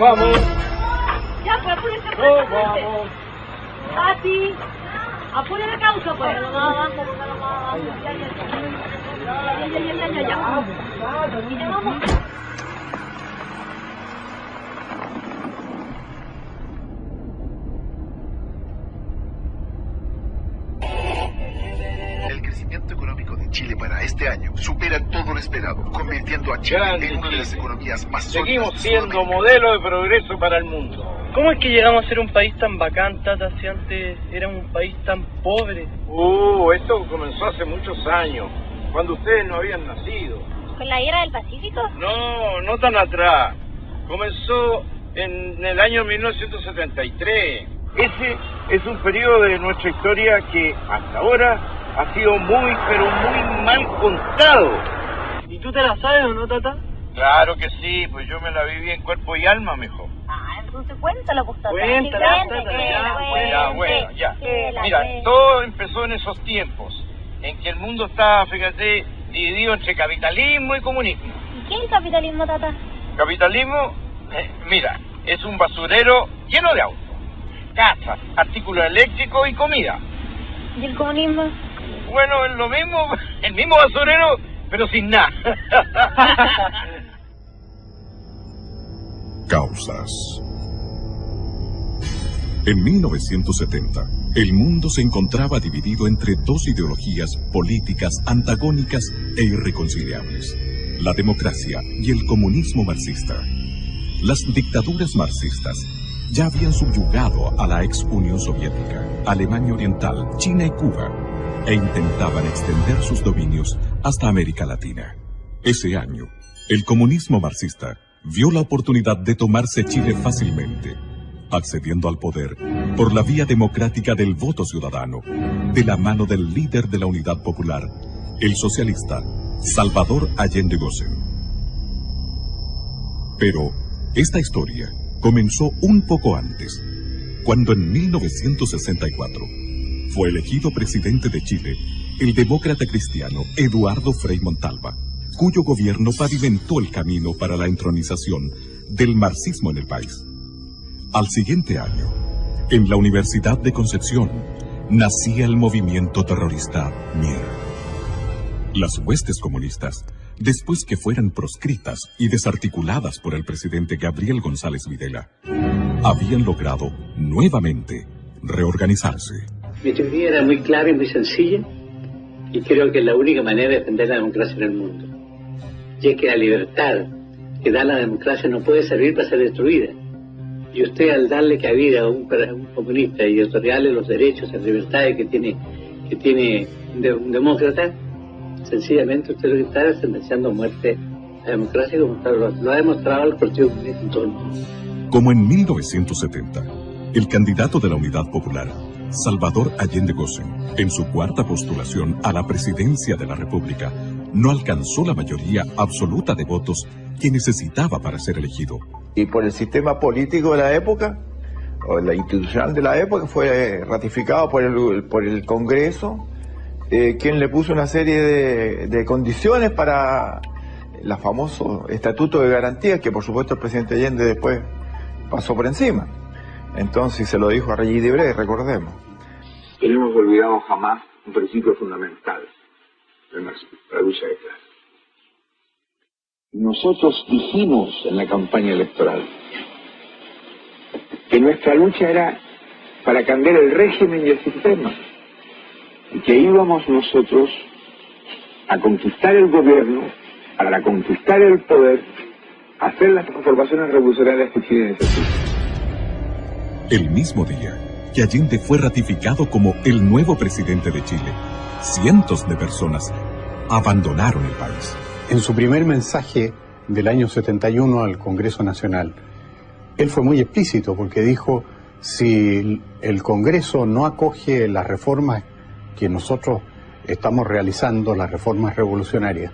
vamos. Ya, pues apúrense, Nos vamos. Tati, apure la causa, pues. Ya, vamos. El crecimiento económico de Chile para este año supera todo lo esperado, convirtiendo a Chile Grande en una de las Chile. economías más Seguimos sólidas de siendo Sudamérica. modelo de progreso para el mundo. ¿Cómo es que llegamos a ser un país tan bacán, Tata, si antes era un país tan pobre? Esto comenzó hace muchos años, cuando ustedes no habían nacido. ¿Con la guerra del Pacífico? No, no tan atrás. Comenzó en el año 1973. Ese es un periodo de nuestra historia que hasta ahora ha sido muy, pero muy mal contado. ¿Y tú te la sabes o no, Tata? Claro que sí, pues yo me la viví en cuerpo y alma, mijo. Ah, entonces cuéntala, pues, Tata. Cuéntala, Sí, Tata, Ya, bueno, ya. Mira, todo empezó en esos tiempos, en que el mundo estaba, fíjate, dividido entre capitalismo y comunismo. ¿Y qué es el capitalismo, Tata? Capitalismo, mira, es un basurero lleno de autos, casas, artículos eléctricos y comida. ¿Y el comunismo? Bueno, es lo mismo, el mismo basurero, pero sin nada. Causas. En 1970, el mundo se encontraba dividido entre dos ideologías políticas antagónicas e irreconciliables: la democracia y el comunismo marxista. Las dictaduras marxistas ya habían subyugado a la ex Unión Soviética, Alemania Oriental, China y Cuba, e intentaban extender sus dominios hasta América Latina. Ese año, el comunismo marxista vio la oportunidad de tomarse Chile fácilmente, accediendo al poder por la vía democrática del voto ciudadano, de la mano del líder de la Unidad Popular, el socialista Salvador Allende Gossen. Pero esta historia comenzó un poco antes, cuando en 1964 fue elegido presidente de Chile el demócrata cristiano Eduardo Frei Montalva, cuyo gobierno pavimentó el camino para la entronización del marxismo en el país. Al siguiente año, en la Universidad de Concepción, nacía el movimiento terrorista MIR. Las huestes comunistas, después que fueran proscritas y desarticuladas por el presidente Gabriel González Videla, habían logrado nuevamente reorganizarse. Mi teoría era muy clara y muy sencilla, y creo que es la única manera de defender la democracia en el mundo. Y es que la libertad que da la democracia no puede servir para ser destruida. Y usted, al darle cabida a un comunista y otorgarle los derechos y las libertades que tiene un demócrata, sencillamente usted lo que está es sentenciando a muerte a la democracia, como lo ha demostrado el Partido Comunista en todo el mundo. Como en 1970, el candidato de la Unidad Popular, Salvador Allende Gossen, en su cuarta postulación a la presidencia de la República, no alcanzó la mayoría absoluta de votos que necesitaba para ser elegido. Y por el sistema político de la época, o la institucional de la época, fue ratificado por el Congreso, quien le puso una serie de condiciones para el famoso Estatuto de Garantías, que por supuesto el presidente Allende después pasó por encima. Entonces se lo dijo a Regis Debray, recordemos. Que no hemos olvidado jamás un principio fundamental del marxismo, la lucha de clases. Nosotros dijimos en la campaña electoral que nuestra lucha era para cambiar el régimen y el sistema, y que íbamos nosotros a conquistar el gobierno, para conquistar el poder, a hacer las transformaciones revolucionarias que Chile necesita. El mismo día que Allende fue ratificado como el nuevo presidente de Chile, cientos de personas abandonaron el país. En su primer mensaje del año 71 al Congreso Nacional, él fue muy explícito porque dijo: si el Congreso no acoge las reformas que nosotros estamos realizando, las reformas revolucionarias,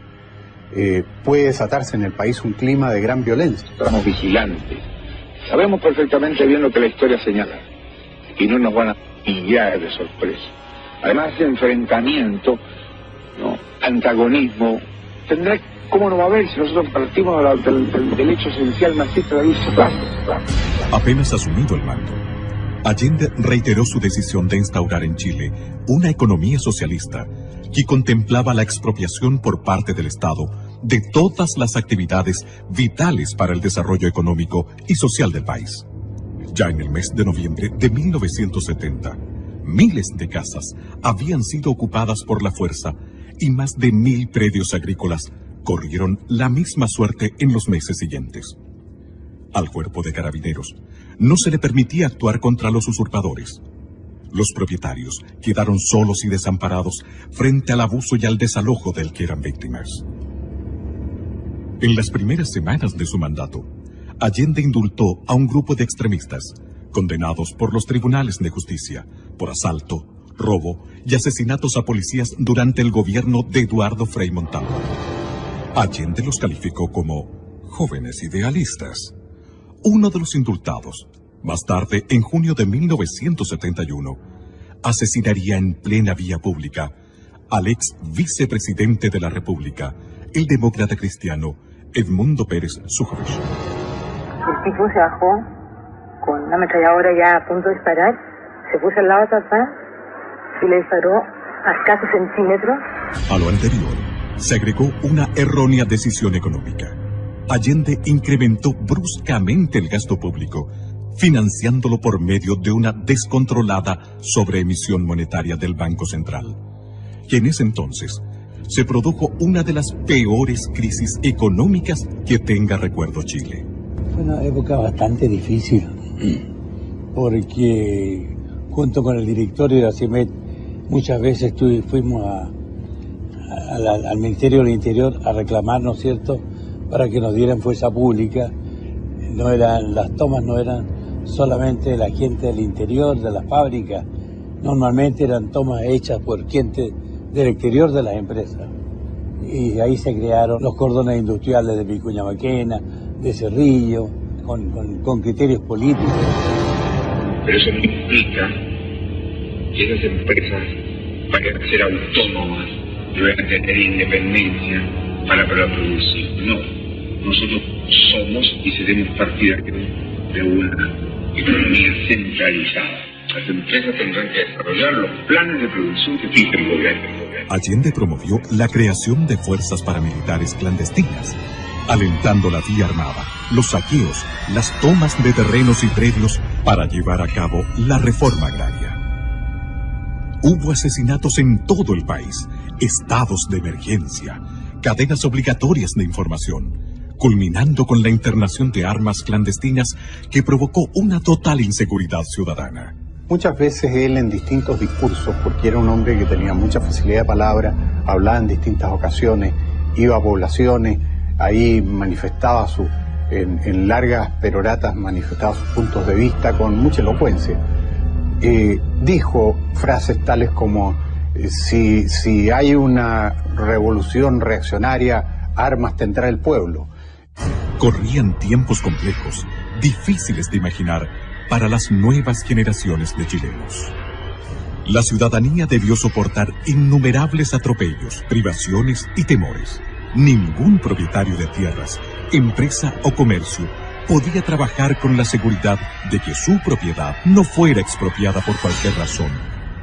puede desatarse en el país un clima de gran violencia. Estamos vigilantes. Sabemos perfectamente bien lo que la historia señala y no nos van a pillar de sorpresa. Además, ese enfrentamiento, ¿no?, antagonismo, tendrá ¿Cómo no va a haber si nosotros partimos del hecho esencial marxista de la lucha clase? Apenas asumido el mando, Allende reiteró su decisión de instaurar en Chile una economía socialista que contemplaba la expropiación por parte del Estado de todas las actividades vitales para el desarrollo económico y social del país. Ya en el mes de noviembre de 1970, miles de casas habían sido ocupadas por la fuerza y más de 1000 predios agrícolas corrieron la misma suerte en los meses siguientes. Al cuerpo de carabineros no se le permitía actuar contra los usurpadores. Los propietarios quedaron solos y desamparados frente al abuso y al desalojo del que eran víctimas. En las primeras semanas de su mandato, Allende indultó a un grupo de extremistas, condenados por los tribunales de justicia, por asalto, robo y asesinatos a policías durante el gobierno de Eduardo Frei Montalva. Allende los calificó como jóvenes idealistas. Uno de los indultados, más tarde, en junio de 1971, asesinaría en plena vía pública al ex vicepresidente de la República, el demócrata cristiano Edmundo Pérez Sujovic. El tipo se bajó con una ametralladora ya a punto de disparar, se puso al lado de papá y le disparó a escasos centímetros. A lo anterior, se agregó una errónea decisión económica. Allende incrementó bruscamente el gasto público, financiándolo por medio de una descontrolada sobreemisión monetaria del Banco Central, que en ese entonces se produjo una de las peores crisis económicas que tenga recuerdo Chile. Fue una época bastante difícil, porque junto con el directorio de la CIMET muchas veces fuimos al Ministerio del Interior a reclamar, ¿no es cierto?, para que nos dieran fuerza pública. Las tomas no eran solamente de la gente del interior, de las fábricas, normalmente eran tomas hechas por gente del exterior de las empresas. Y ahí se crearon los cordones industriales de Vicuña Maquena, de Cerrillo, con criterios políticos. Pero eso no implica que esas empresas, para ser autónomas, deben tener independencia para producir. No. Nosotros somos y seremos partidarios de una economía centralizada. Las empresas tendrán que desarrollar los planes de producción que fije el gobierno. Allende promovió la creación de fuerzas paramilitares clandestinas, alentando la vía armada, los saqueos, las tomas de terrenos y predios para llevar a cabo la reforma agraria. Hubo asesinatos en todo el país, estados de emergencia, cadenas obligatorias de información, culminando con la internación de armas clandestinas que provocó una total inseguridad ciudadana. Muchas veces él en distintos discursos, porque era un hombre que tenía mucha facilidad de palabra, hablaba en distintas ocasiones, iba a poblaciones, ahí manifestaba en largas peroratas manifestaba sus puntos de vista con mucha elocuencia. Dijo frases tales como si hay una revolución reaccionaria, armas tendrá el pueblo. Corrían tiempos complejos, difíciles de imaginar para las nuevas generaciones de chilenos. La ciudadanía debió soportar innumerables atropellos, privaciones y temores. Ningún propietario de tierras, empresa o comercio podía trabajar con la seguridad de que su propiedad no fuera expropiada por cualquier razón.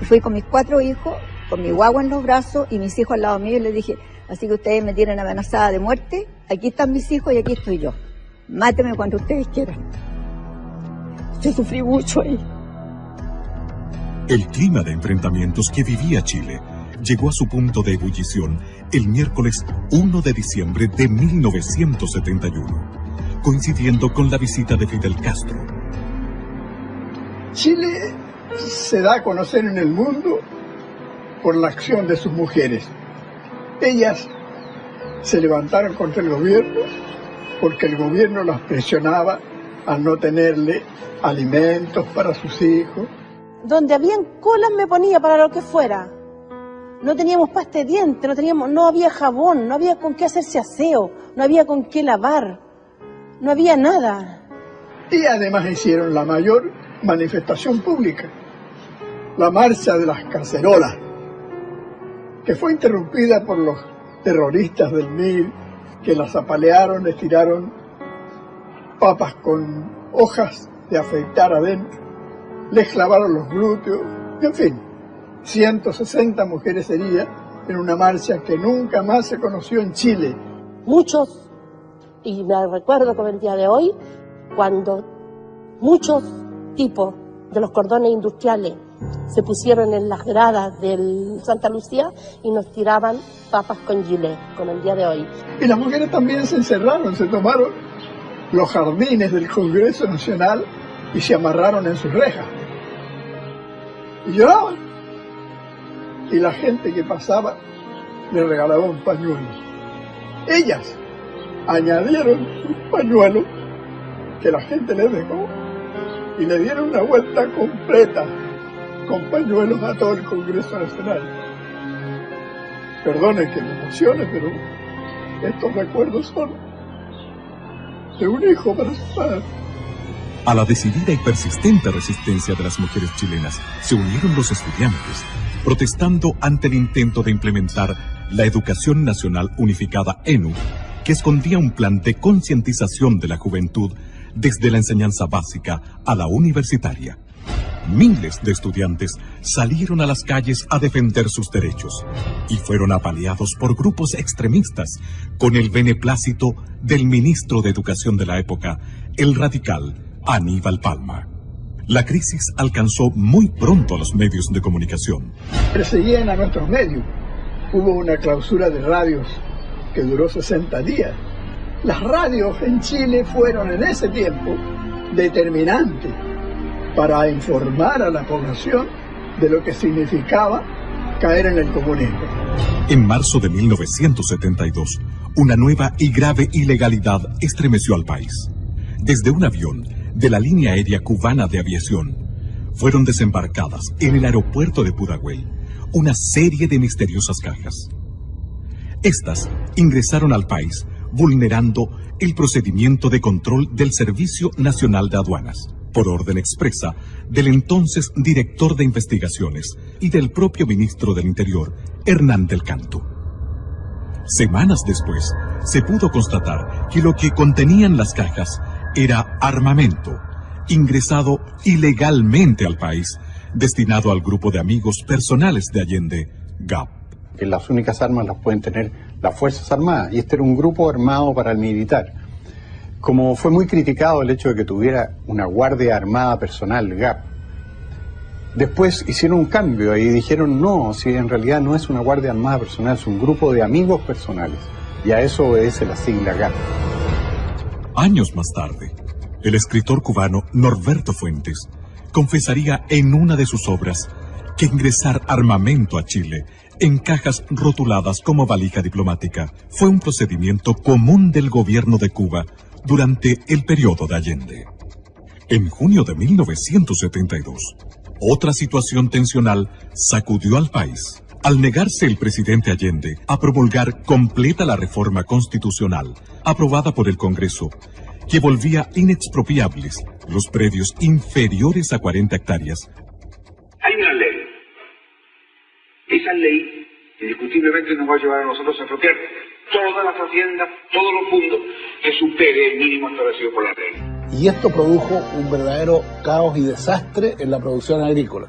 Fui con mis 4 hijos, con mi guagua en los brazos y mis hijos al lado mío y les dije, así que ustedes me tienen amenazada de muerte, aquí están mis hijos y aquí estoy yo. Mátenme cuando ustedes quieran. Yo sufrí mucho ahí. El clima de enfrentamientos que vivía Chile llegó a su punto de ebullición el miércoles 1 de diciembre de 1971, coincidiendo con la visita de Fidel Castro. Chile se da a conocer en el mundo por la acción de sus mujeres. Ellas se levantaron contra el gobierno porque el gobierno las presionaba a no tenerle alimentos para sus hijos. Donde habían colas me ponía para lo que fuera. No teníamos pasta de dientes, no había jabón, no había con qué hacerse aseo, no había con qué lavar, no había nada. Y además hicieron la mayor manifestación pública, la marcha de las cacerolas, que fue interrumpida por los terroristas del MIR que las apalearon, les tiraron papas con hojas de afeitar adentro, les clavaron los glúteos, en fin, 160 mujeres heridas en una marcha que nunca más se conoció en Chile. Muchos, y me recuerdo como el día de hoy, cuando muchos tipos de los cordones industriales se pusieron en las gradas del Santa Lucía y nos tiraban papas con gilet, como el día de hoy. Y las mujeres también se encerraron, se tomaron los jardines del Congreso Nacional y se amarraron en sus rejas. Y lloraban. Y la gente que pasaba le regalaba un pañuelo. Ellas añadieron un pañuelo que la gente les dejó y le dieron una vuelta completa con pañuelos a todo el Congreso Nacional. Perdonen que me emocione, pero estos recuerdos son de un hijo para su padre. A la decidida y persistente resistencia de las mujeres chilenas se unieron los estudiantes, protestando ante el intento de implementar la Educación Nacional Unificada ENU, que escondía un plan de concientización de la juventud desde la enseñanza básica a la universitaria. Miles de estudiantes salieron a las calles a defender sus derechos y fueron apaleados por grupos extremistas con el beneplácito del ministro de Educación de la época, el radical Aníbal Palma. La crisis alcanzó muy pronto a los medios de comunicación. Perseguían a nuestros medios. Hubo una clausura de radios que duró 60 días. Las radios en Chile fueron en ese tiempo determinantes para informar a la población de lo que significaba caer en el comunismo. En marzo de 1972, una nueva y grave ilegalidad estremeció al país. Desde un avión de la línea aérea cubana de aviación, fueron desembarcadas en el aeropuerto de Pudahuel una serie de misteriosas cajas. Estas ingresaron al país vulnerando el procedimiento de control del Servicio Nacional de Aduanas, por orden expresa del entonces director de investigaciones y del propio ministro del Interior, Hernán del Canto. Semanas después, se pudo constatar que lo que contenían las cajas era armamento, ingresado ilegalmente al país, destinado al grupo de amigos personales de Allende, GAP. Que las únicas armas las pueden tener las Fuerzas Armadas, y este era un grupo armado paramilitar. Como fue muy criticado el hecho de que tuviera una Guardia Armada personal, GAP, después hicieron un cambio y dijeron no, si en realidad no es una Guardia Armada personal, es un grupo de amigos personales, y a eso obedece la sigla GAP. Años más tarde, el escritor cubano Norberto Fuentes confesaría en una de sus obras que ingresar armamento a Chile en cajas rotuladas como valija diplomática fue un procedimiento común del gobierno de Cuba durante el periodo de Allende. En junio de 1972, otra situación tensional sacudió al país. Al negarse el presidente Allende a promulgar completa la reforma constitucional aprobada por el Congreso, que volvía inexpropiables los predios inferiores a 40 hectáreas. Hay una ley. Esa ley indiscutiblemente nos va a llevar a nosotros a expropiar todas las haciendas, todos los fondos que supere el mínimo establecido por la ley. Y esto produjo un verdadero caos y desastre en la producción agrícola.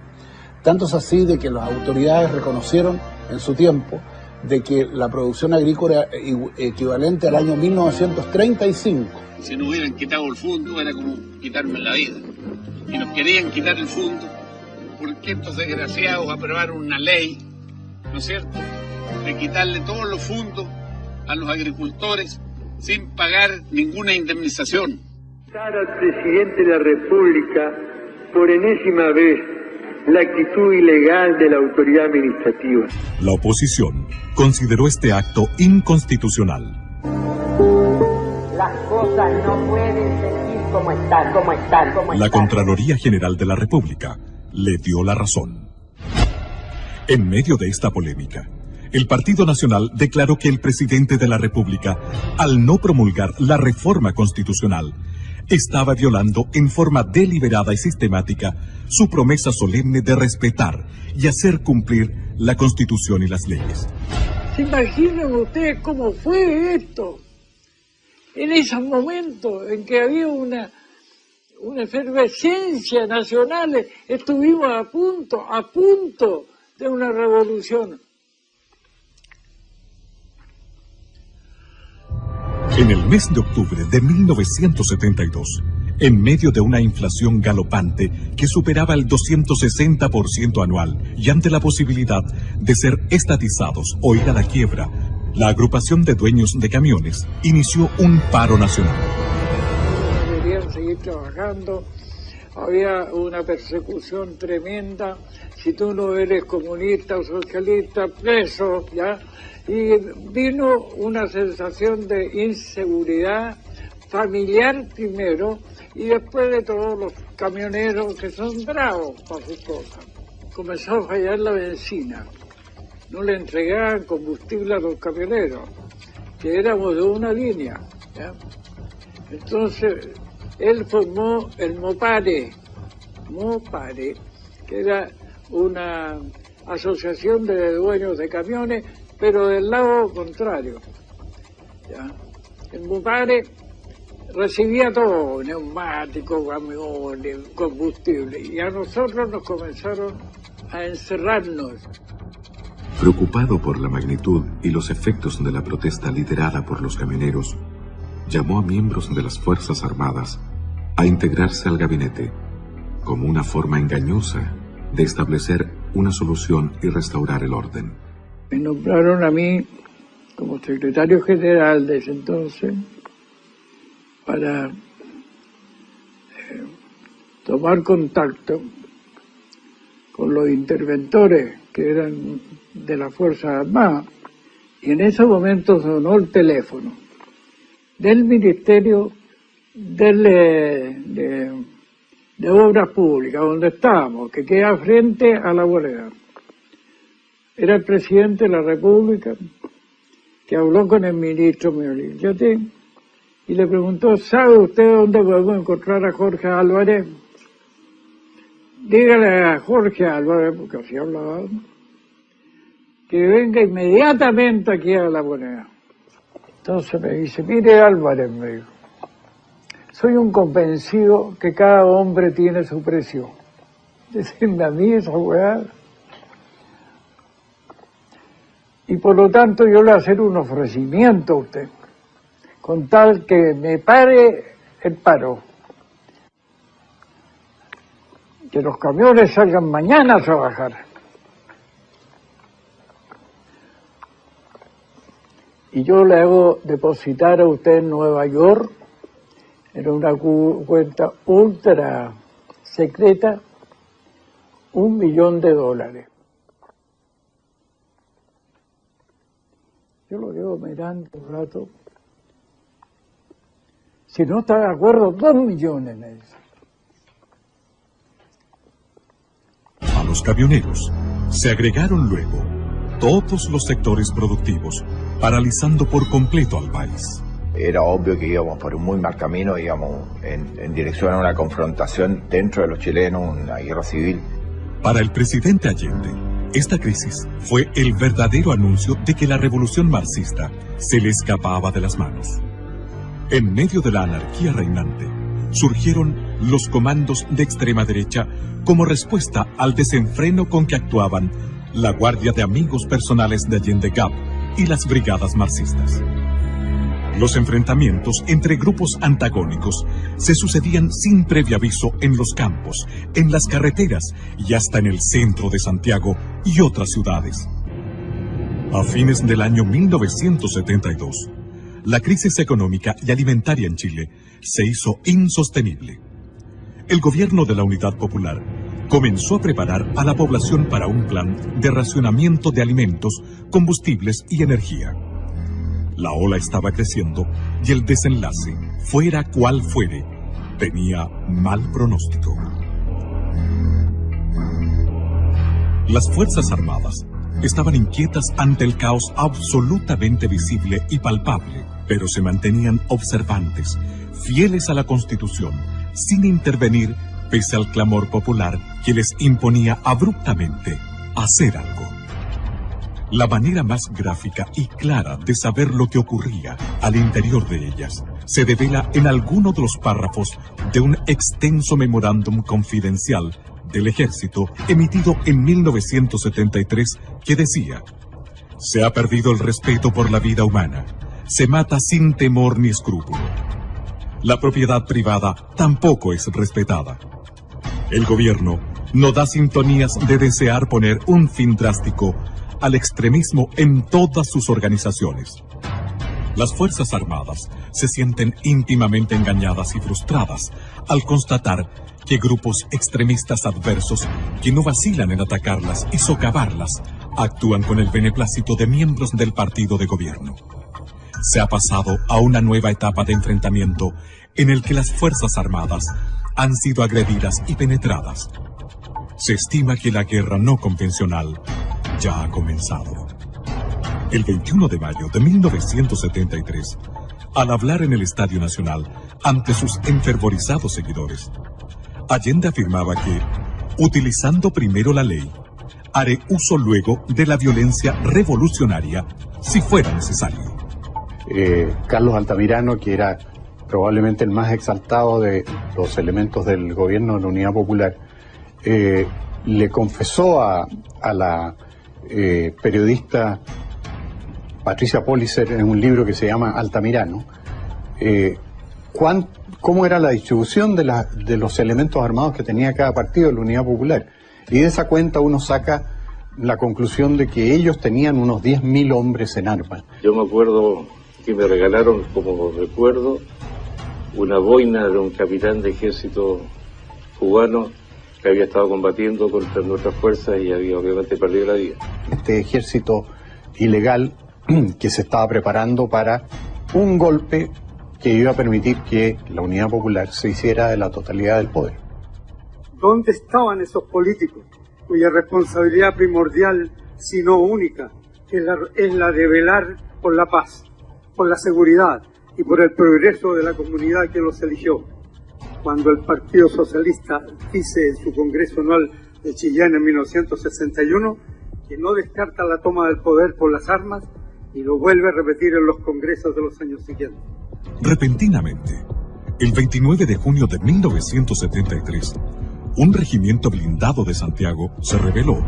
Tanto es así de que las autoridades reconocieron en su tiempo de que la producción agrícola equivalente al año 1935. Si no hubieran quitado el fondo era como quitarme la vida. Y nos querían quitar el fondo porque estos desgraciados aprobaron una ley, ¿no es cierto?, de quitarle todos los fondos a los agricultores sin pagar ninguna indemnización. Al presidente de la República por enésima vez la actitud ilegal de la autoridad administrativa. La oposición consideró este acto inconstitucional. Las cosas no pueden seguir como están. La Contraloría General de la República le dio la razón. En medio de esta polémica, el Partido Nacional declaró que el presidente de la República, al no promulgar la reforma constitucional, estaba violando en forma deliberada y sistemática su promesa solemne de respetar y hacer cumplir la Constitución y las leyes. ¿Se imaginan ustedes cómo fue esto? en esos momentos en que había una efervescencia nacional, estuvimos a punto de una revolución. En el mes de octubre de 1972, en medio de una inflación galopante que superaba el 260% anual y ante la posibilidad de ser estatizados o ir a la quiebra, la agrupación de dueños de camiones inició un paro nacional. Querían seguir trabajando, había una persecución tremenda, si tú no eres comunista o socialista, preso, ¿ya? Y vino una sensación de inseguridad familiar primero, y después de todos los camioneros que son bravos para sus cosas. Comenzó a fallar la benzina. No le entregaban combustible a los camioneros, que éramos de una línea, ¿ya? Entonces, él formó el Mopare, que era una asociación de dueños de camiones, pero del lado contrario, ¿ya? El Mopare recibía todo, neumáticos, camiones, combustible, y a nosotros nos comenzaron a encerrarnos. Preocupado por la magnitud y los efectos de la protesta liderada por los camioneros, llamó a miembros de las Fuerzas Armadas a integrarse al gabinete, como una forma engañosa de establecer una solución y restaurar el orden. Me nombraron a mí como secretario general de ese entonces para tomar contacto con los interventores que eran de las Fuerzas Armadas, y en ese momento sonó el teléfono del Ministerio de Obras Públicas, donde estábamos, que queda frente a la bolera. Era el presidente de la República que habló con el ministro Miolillate y le preguntó: ¿sabe usted dónde podemos encontrar a Jorge Álvarez? Dígale a Jorge Álvarez, porque así hablaba, que venga inmediatamente aquí a la moneda. Entonces me dice: mire Álvarez, me dijo, soy un convencido que cada hombre tiene su precio. Decirme a mí esa weá. Y por lo tanto yo le voy a hacer un ofrecimiento a usted, con tal que me pare el paro. Que los camiones salgan mañana a trabajar. Y yo le hago depositar a usted en Nueva York, en una cuenta ultra secreta, $1 millón. Yo lo llevo mirando un rato. Si no está de acuerdo, 2 millones me dice. A los camioneros se agregaron luego todos los sectores productivos, paralizando por completo al país. Era obvio que íbamos por un muy mal camino, íbamos en dirección a una confrontación dentro de los chilenos, una guerra civil. Para el presidente Allende, esta crisis fue el verdadero anuncio de que la revolución marxista se le escapaba de las manos. En medio de la anarquía reinante, surgieron los comandos de extrema derecha como respuesta al desenfreno con que actuaban la Guardia de Amigos Personales de Allende Gap y las brigadas marxistas. Los enfrentamientos entre grupos antagónicos se sucedían sin previo aviso en los campos, en las carreteras y hasta en el centro de Santiago y otras ciudades. A fines del año 1972, la crisis económica y alimentaria en Chile se hizo insostenible. El gobierno de la Unidad Popular comenzó a preparar a la población para un plan de racionamiento de alimentos, combustibles y energía. La ola estaba creciendo y el desenlace, fuera cual fuere, tenía mal pronóstico. Las Fuerzas Armadas estaban inquietas ante el caos absolutamente visible y palpable, pero se mantenían observantes, fieles a la Constitución, sin intervenir pese al clamor popular que les imponía abruptamente hacer algo. La manera más gráfica y clara de saber lo que ocurría al interior de ellas se devela en alguno de los párrafos de un extenso memorándum confidencial del ejército emitido en 1973 que decía: se ha perdido el respeto por la vida humana, se mata sin temor ni escrúpulo. La propiedad privada tampoco es respetada. El gobierno no da sintonías de desear poner un fin drástico al extremismo en todas sus organizaciones. Las Fuerzas Armadas se sienten íntimamente engañadas y frustradas al constatar que grupos extremistas adversos que no vacilan en atacarlas y socavarlas actúan con el beneplácito de miembros del partido de gobierno. Se ha pasado a una nueva etapa de enfrentamiento en el que las Fuerzas Armadas han sido agredidas y penetradas. Se estima que la guerra no convencional ya ha comenzado. El 21 de mayo de 1973, al hablar en el Estadio Nacional ante sus enfervorizados seguidores, Allende afirmaba que, utilizando primero la ley, haré uso luego de la violencia revolucionaria si fuera necesario. Carlos Altamirano, que era probablemente el más exaltado de los elementos del gobierno de la Unidad Popular, le confesó a la periodista Patricia Policer en un libro que se llama Altamirano, cómo era la distribución de los elementos armados que tenía cada partido de la Unidad Popular. Y de esa cuenta uno saca la conclusión de que ellos tenían unos 10.000 hombres en armas. Yo me acuerdo que me regalaron, como recuerdo, una boina de un capitán de ejército cubano que había estado combatiendo contra nuestras fuerzas y había obviamente perdido la vida. Este ejército ilegal que se estaba preparando para un golpe que iba a permitir que la Unidad Popular se hiciera de la totalidad del poder. ¿Dónde estaban esos políticos cuya responsabilidad primordial, si no única, es la de velar por la paz, por la seguridad y por el progreso de la comunidad que los eligió? Cuando el Partido Socialista dice en su Congreso Anual de Chillán en 1961 que no descarta la toma del poder por las armas, y lo vuelve a repetir en los congresos de los años siguientes. Repentinamente, el 29 de junio de 1973, un regimiento blindado de Santiago se rebeló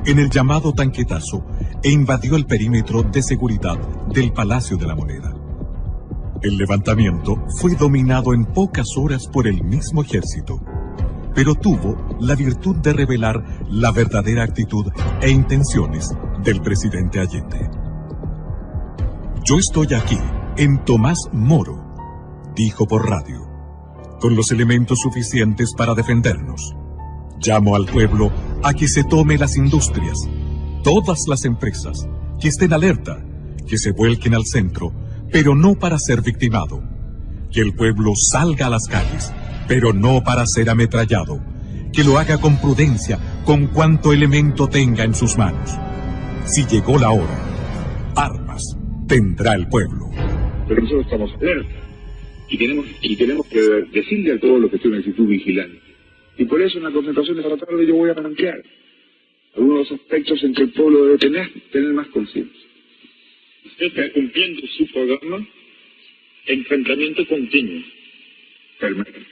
en el llamado Tanquetazo e invadió el perímetro de seguridad del Palacio de la Moneda. El levantamiento fue dominado en pocas horas por el mismo ejército, pero tuvo la virtud de revelar la verdadera actitud e intenciones del presidente Allende. Yo estoy aquí, en Tomás Moro, dijo por radio, con los elementos suficientes para defendernos. Llamo al pueblo a que se tome las industrias, todas las empresas, que estén alerta, que se vuelquen al centro, pero no para ser victimado. Que el pueblo salga a las calles, pero no para ser ametrallado. Que lo haga con prudencia, con cuanto elemento tenga en sus manos. Si llegó la hora, armas tendrá el pueblo. Pero nosotros estamos alerta y tenemos que decirle a todos los que estén en actitud vigilante. Y por eso en la concentración de esta tarde yo voy a plantear algunos aspectos en que el pueblo debe tener más conciencia. Usted está cumpliendo su programa, enfrentamiento continuo. Permanente.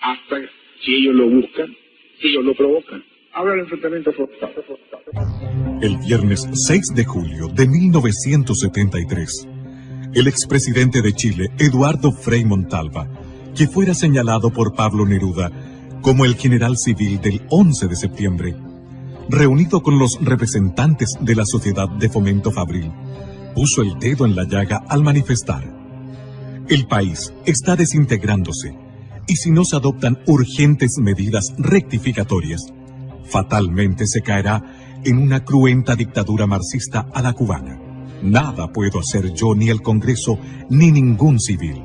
Hasta si ellos lo buscan, si ellos lo provocan, habrá el enfrentamiento forzado. El viernes 6 de julio de 1973, el expresidente de Chile, Eduardo Frei Montalva, que fuera señalado por Pablo Neruda como el general civil del 11 de septiembre, reunido con los representantes de la Sociedad de Fomento Fabril, puso el dedo en la llaga al manifestar: el país está desintegrándose y si no se adoptan urgentes medidas rectificatorias, fatalmente se caerá en una cruenta dictadura marxista a la cubana. Nada puedo hacer yo, ni el Congreso, ni ningún civil.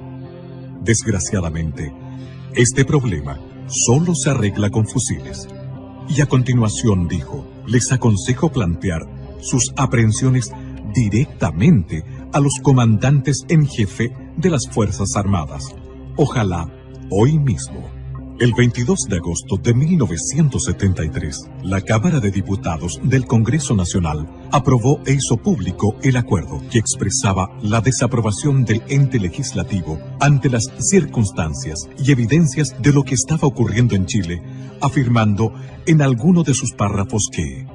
Desgraciadamente, este problema solo se arregla con fusiles. Y a continuación dijo: les aconsejo plantear sus aprehensiones directamente a los comandantes en jefe de las Fuerzas Armadas. Ojalá hoy mismo. El 22 de agosto de 1973, la Cámara de Diputados del Congreso Nacional aprobó e hizo público el acuerdo que expresaba la desaprobación del ente legislativo ante las circunstancias y evidencias de lo que estaba ocurriendo en Chile, afirmando en alguno de sus párrafos que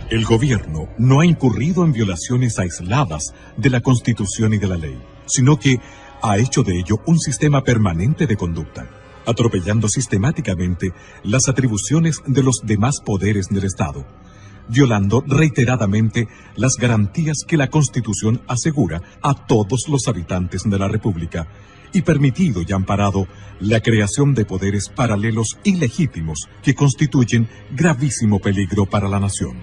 el gobierno no ha incurrido en violaciones aisladas de la Constitución y de la ley, sino que ha hecho de ello un sistema permanente de conducta, atropellando sistemáticamente las atribuciones de los demás poderes del Estado, violando reiteradamente las garantías que la Constitución asegura a todos los habitantes de la República, y permitido y amparado la creación de poderes paralelos ilegítimos que constituyen gravísimo peligro para la nación.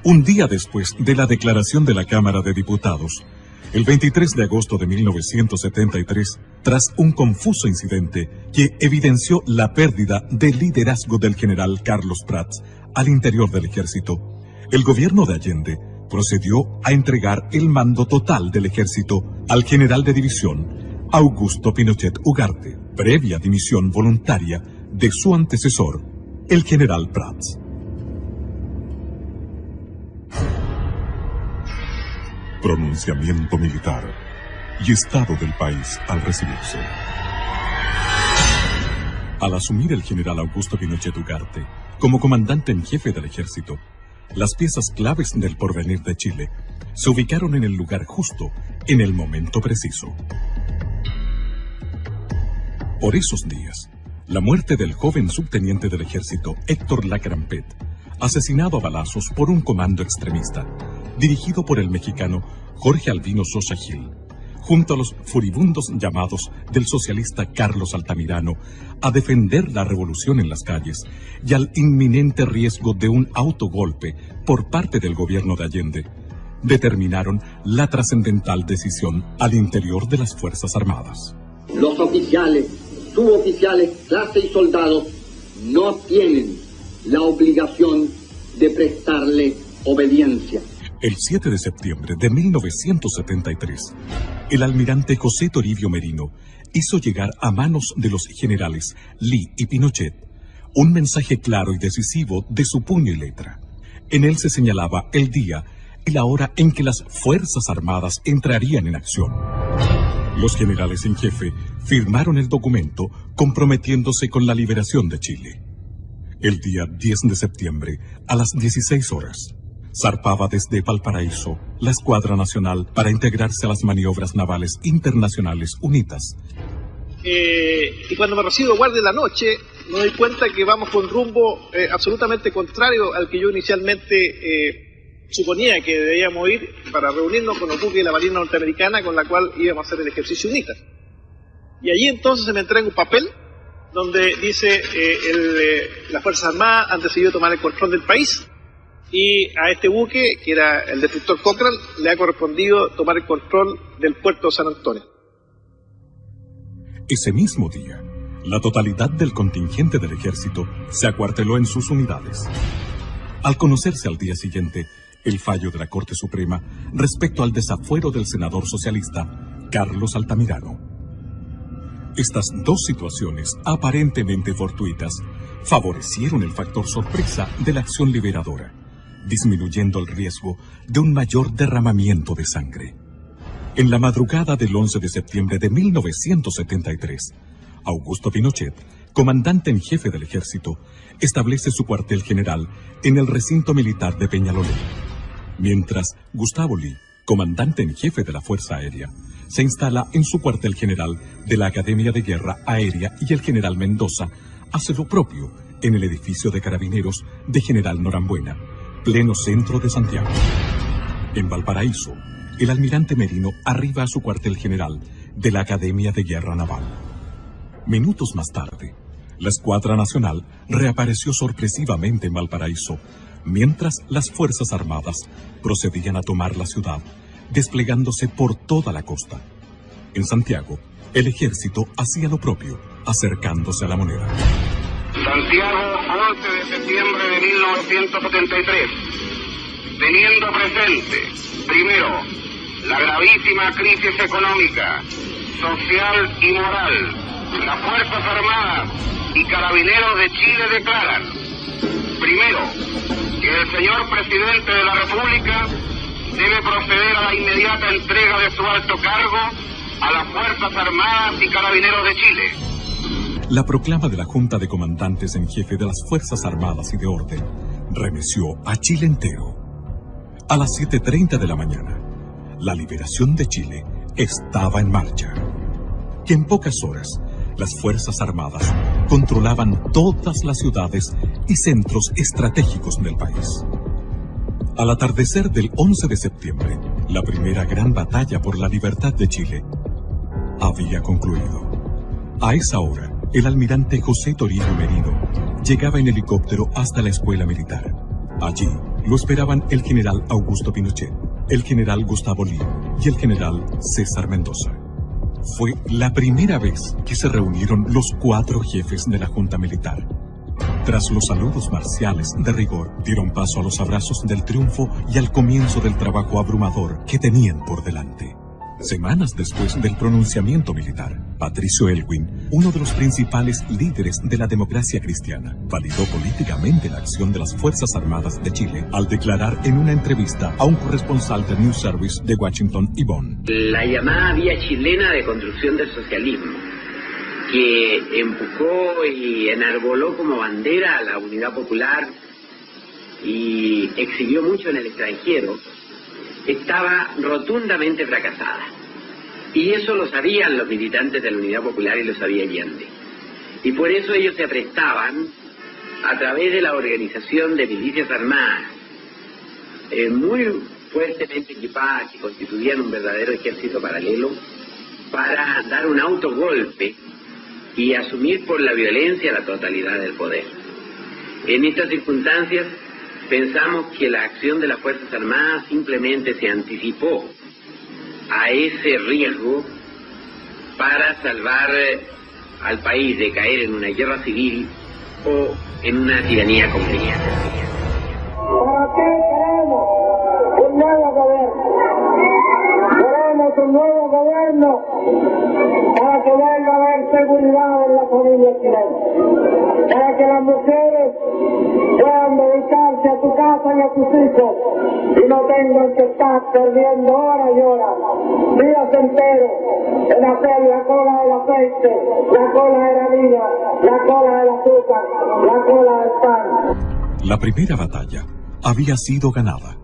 Un día después de la declaración de la Cámara de Diputados, el 23 de agosto de 1973, tras un confuso incidente que evidenció la pérdida del liderazgo del general Carlos Prats al interior del ejército, el gobierno de Allende procedió a entregar el mando total del ejército al general de división Augusto Pinochet Ugarte, previa dimisión voluntaria de su antecesor, el general Prats. Pronunciamiento militar y estado del país al recibirse. Al asumir el general Augusto Pinochet Ugarte como comandante en jefe del ejército, las piezas claves del porvenir de Chile se ubicaron en el lugar justo, en el momento preciso. Por esos días, la muerte del joven subteniente del ejército Héctor Lacrampet, asesinado a balazos por un comando extremista, dirigido por el mexicano Jorge Albino Sosa Gil, junto a los furibundos llamados del socialista Carlos Altamirano a defender la revolución en las calles y al inminente riesgo de un autogolpe por parte del gobierno de Allende, determinaron la trascendental decisión al interior de las Fuerzas Armadas. Los oficiales, suboficiales, clase y soldados no tienen la obligación de prestarle obediencia. El 7 de septiembre de 1973, el almirante José Toribio Merino hizo llegar a manos de los generales Lee y Pinochet un mensaje claro y decisivo de su puño y letra. En él se señalaba el día y la hora en que las Fuerzas Armadas entrarían en acción. Los generales en jefe firmaron el documento comprometiéndose con la liberación de Chile. El día 10 de septiembre, a las 16 horas, zarpaba desde Valparaíso la Escuadra Nacional para integrarse a las maniobras navales internacionales UNITAS. Y cuando me recibo de guardia de la noche, me doy cuenta que vamos con rumbo absolutamente contrario al que yo inicialmente suponía que debíamos ir para reunirnos con los buques de la Marina Norteamericana con la cual íbamos a hacer el ejercicio UNITAS. Y allí entonces se me entrega un papel donde dice las Fuerzas Armadas han decidido tomar el control del país y a este buque, que era el destructor Cochrane, le ha correspondido tomar el control del puerto de San Antonio. Ese mismo día, la totalidad del contingente del ejército se acuarteló en sus unidades. Al conocerse al día siguiente el fallo de la Corte Suprema respecto al desafuero del senador socialista Carlos Altamirano. Estas dos situaciones aparentemente fortuitas favorecieron el factor sorpresa de la acción liberadora, disminuyendo el riesgo de un mayor derramamiento de sangre. En la madrugada del 11 de septiembre de 1973, Augusto Pinochet, comandante en jefe del ejército, establece su cuartel general en el recinto militar de Peñalolén, mientras Gustavo Lee, comandante en jefe de la Fuerza Aérea, se instala en su cuartel general de la Academia de Guerra Aérea y el general Mendoza hace lo propio en el edificio de carabineros de General Norambuena, pleno centro de Santiago. En Valparaíso, el almirante Merino arriba a su cuartel general de la Academia de Guerra Naval. Minutos más tarde, la Escuadra Nacional reapareció sorpresivamente en Valparaíso, mientras las Fuerzas Armadas procedían a tomar la ciudad, desplegándose por toda la costa. En Santiago, el ejército hacía lo propio, acercándose a la Moneda. Santiago, 11 de septiembre de 1973. Teniendo presente, primero, la gravísima crisis económica, social y moral Las Fuerzas Armadas y Carabineros de Chile declaran, primero, que el señor presidente de la República debe proceder a la inmediata entrega de su alto cargo a las Fuerzas Armadas y Carabineros de Chile. La proclama de la Junta de Comandantes en Jefe de las Fuerzas Armadas y de Orden remeció a Chile entero. A las 7:30 de la mañana, la liberación de Chile estaba en marcha. Y en pocas horas, las Fuerzas Armadas controlaban todas las ciudades y centros estratégicos del país. Al atardecer del 11 de septiembre, la primera gran batalla por la libertad de Chile había concluido. A esa hora, el almirante José Toribio Merino llegaba en helicóptero hasta la escuela militar. Allí lo esperaban el general Augusto Pinochet, el general Gustavo Lee y el general César Mendoza. Fue la primera vez que se reunieron los 4 jefes de la Junta Militar. Tras los saludos marciales de rigor, dieron paso a los abrazos del triunfo y al comienzo del trabajo abrumador que tenían por delante. Semanas después del pronunciamiento militar, Patricio Elwin, uno de los principales líderes de la democracia cristiana, validó políticamente la acción de las Fuerzas Armadas de Chile al declarar en una entrevista a un corresponsal del News Service de Washington y Bonn. La llamada vía chilena de construcción del socialismo, que empujó y enarboló como bandera a la unidad popular y exhibió mucho en el extranjero, estaba rotundamente fracasada. Y eso lo sabían los militantes de la Unidad Popular y lo sabía Allende. Y por eso ellos se aprestaban, a través de la organización de milicias armadas, muy fuertemente equipadas, que constituían un verdadero ejército paralelo, para dar un autogolpe y asumir por la violencia la totalidad del poder. En estas circunstancias, pensamos que la acción de las Fuerzas Armadas simplemente se anticipó a ese riesgo para salvar al país de caer en una guerra civil o en una tiranía comunista. ¿Para qué queremos un nuevo gobierno? Queremos un nuevo gobierno para que venga a haber seguridad en la familia chilena, para que las mujeres puedan dedicarse a su casa y a sus hijos y no tengan que estar perdiendo horas y horas, días enteros, en hacer la cola del aceite, la cola de la harina, la cola del azúcar, la cola del pan. La primera batalla había sido ganada,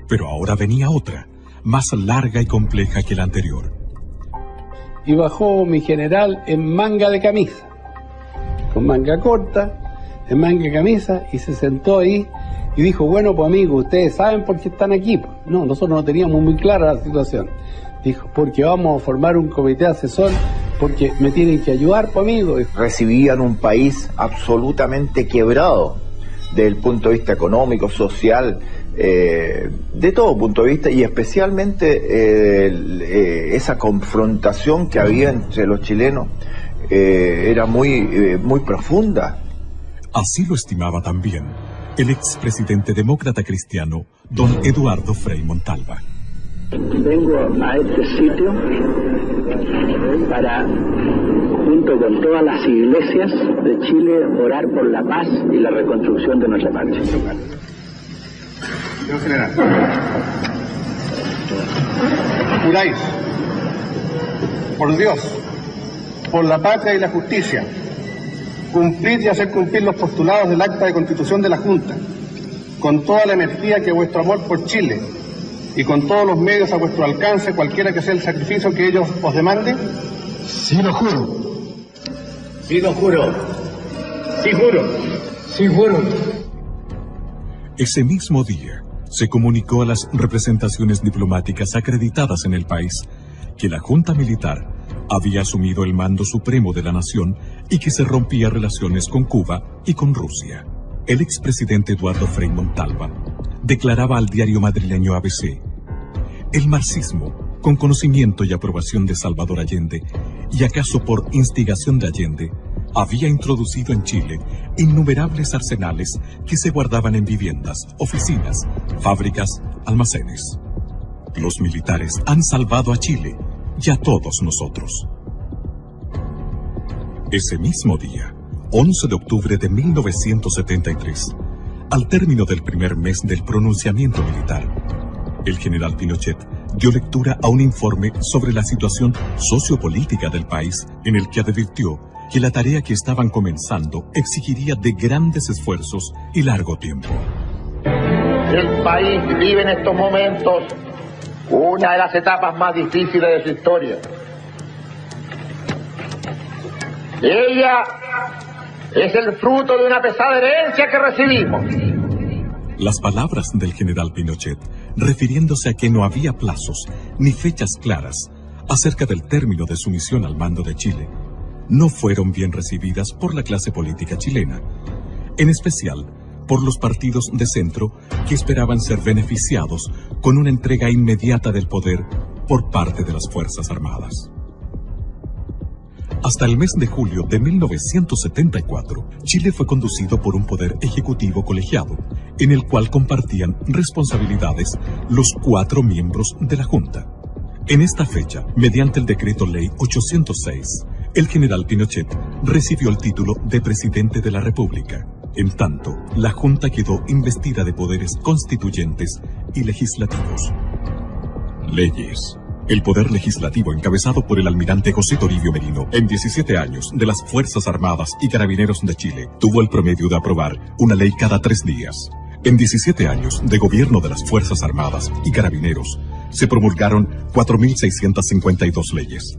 pero ahora venía otra, más larga y compleja que la anterior. Y bajó mi general en manga de camisa, con manga corta, en manga de camisa, y se sentó ahí y dijo, bueno, pues amigos, ustedes saben por qué están aquí. No, nosotros no teníamos muy clara la situación. Dijo, porque vamos a formar un comité asesor, porque me tienen que ayudar, pues amigos. Recibían un país absolutamente quebrado, desde el punto de vista económico, social, de todo punto de vista, y especialmente esa confrontación que había entre los chilenos era muy profunda. Así lo estimaba también el expresidente demócrata cristiano, don Eduardo Frei Montalva. Vengo a este sitio para, junto con todas las iglesias de Chile, orar por la paz y la reconstrucción de nuestra patria. Señor general, juráis, por Dios, por la patria y la justicia, cumplir y hacer cumplir los postulados del acta de constitución de la Junta, con toda la energía que vuestro amor por Chile y con todos los medios a vuestro alcance, cualquiera que sea el sacrificio que ellos os demanden? Sí, lo juro. Sí, lo juro. Sí, juro. Sí, juro. Ese mismo día se comunicó a las representaciones diplomáticas acreditadas en el país que la Junta Militar había asumido el mando supremo de la nación y que se rompía relaciones con Cuba y con Rusia. El expresidente Eduardo Frei Montalva declaraba al diario madrileño ABC: el marxismo, con conocimiento y aprobación de Salvador Allende, y acaso por instigación de Allende, había introducido en Chile innumerables arsenales que se guardaban en viviendas, oficinas, fábricas, almacenes. Los militares han salvado a Chile y a todos nosotros. Ese mismo día, 11 de octubre de 1973, al término del primer mes del pronunciamiento militar, el general Pinochet dio lectura a un informe sobre la situación sociopolítica del país, en el que advirtió que la tarea que estaban comenzando exigiría de grandes esfuerzos y largo tiempo. El país vive en estos momentos una de las etapas más difíciles de su historia. Ella es el fruto de una pesada herencia que recibimos. Las palabras del general Pinochet, refiriéndose a que no había plazos ni fechas claras acerca del término de su misión al mando de Chile, no fueron bien recibidas por la clase política chilena, en especial por los partidos de centro que esperaban ser beneficiados con una entrega inmediata del poder por parte de las Fuerzas Armadas. Hasta el mes de julio de 1974, Chile fue conducido por un poder ejecutivo colegiado, en el cual compartían responsabilidades los 4 miembros de la Junta. En esta fecha, mediante el decreto ley 806, el general Pinochet recibió el título de presidente de la República. En tanto, la Junta quedó investida de poderes constituyentes y legislativos. Leyes. El poder legislativo, encabezado por el almirante José Toribio Merino, en 17 años de las Fuerzas Armadas y Carabineros de Chile, tuvo el promedio de aprobar una ley cada 3 días. En 17 años de gobierno de las Fuerzas Armadas y Carabineros, se promulgaron 4.652 leyes.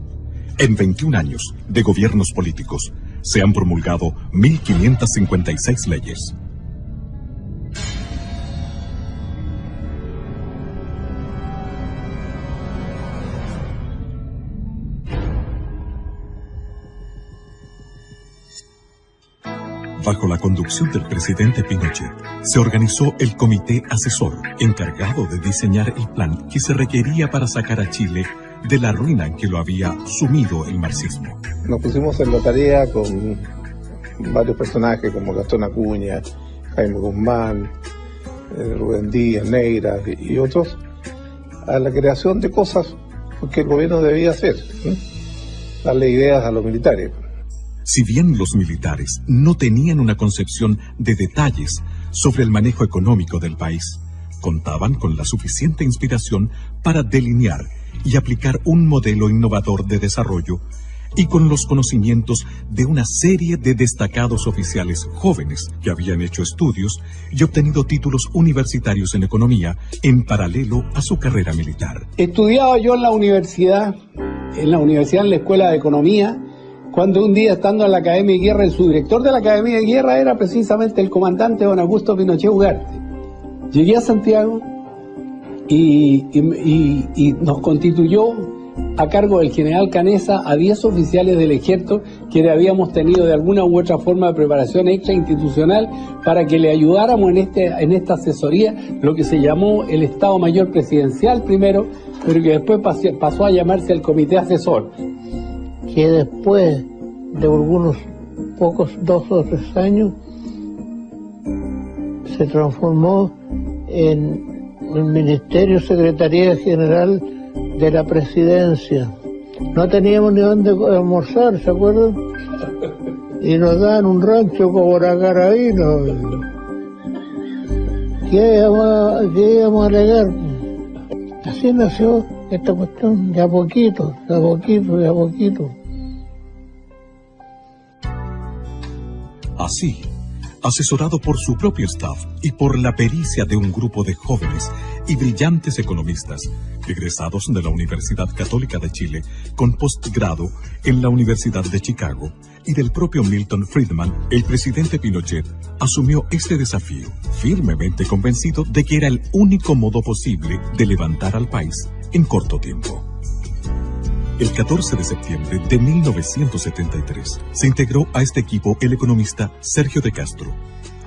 En 21 años de gobiernos políticos, se han promulgado 1.556 leyes. Bajo la conducción del presidente Pinochet, se organizó el Comité Asesor, encargado de diseñar el plan que se requería para sacar a Chile de la ruina en que lo había sumido el marxismo. Nos pusimos en la tarea con varios personajes como Gastón Acuña, Jaime Guzmán, Rubén Díaz, Neira y otros, a la creación de cosas que el gobierno debía hacer, darle ideas a los militares. Si bien los militares no tenían una concepción de detalles sobre el manejo económico del país, contaban con la suficiente inspiración para delinear y aplicar un modelo innovador de desarrollo y con los conocimientos de una serie de destacados oficiales jóvenes que habían hecho estudios y obtenido títulos universitarios en economía en paralelo a su carrera militar. Estudiaba yo en la universidad, en la Escuela de Economía, cuando un día, estando en la Academia de Guerra, el subdirector de la Academia de Guerra era precisamente el comandante don Augusto Pinochet Ugarte. Llegué a Santiago y nos constituyó a cargo del general Canesa a 10 oficiales del ejército que le habíamos tenido de alguna u otra forma de preparación extrainstitucional para que le ayudáramos en esta asesoría, lo que se llamó el Estado Mayor Presidencial primero, pero que después pasó a llamarse el Comité Asesor. Que después de algunos pocos 2 o 3 años se transformó en el Ministerio Secretaría General de la Presidencia. No teníamos ni dónde almorzar, ¿se acuerdan? Y nos dan un rancho como la Carabina. ¿Qué íbamos a alegar? Así nació esta cuestión, de a poquito, de a poquito, de a poquito. Así, asesorado por su propio staff y por la pericia de un grupo de jóvenes y brillantes economistas, egresados de la Universidad Católica de Chile, con postgrado en la Universidad de Chicago, y del propio Milton Friedman, el presidente Pinochet asumió este desafío, firmemente convencido de que era el único modo posible de levantar al país en corto tiempo. El 14 de septiembre de 1973 se integró a este equipo el economista Sergio de Castro,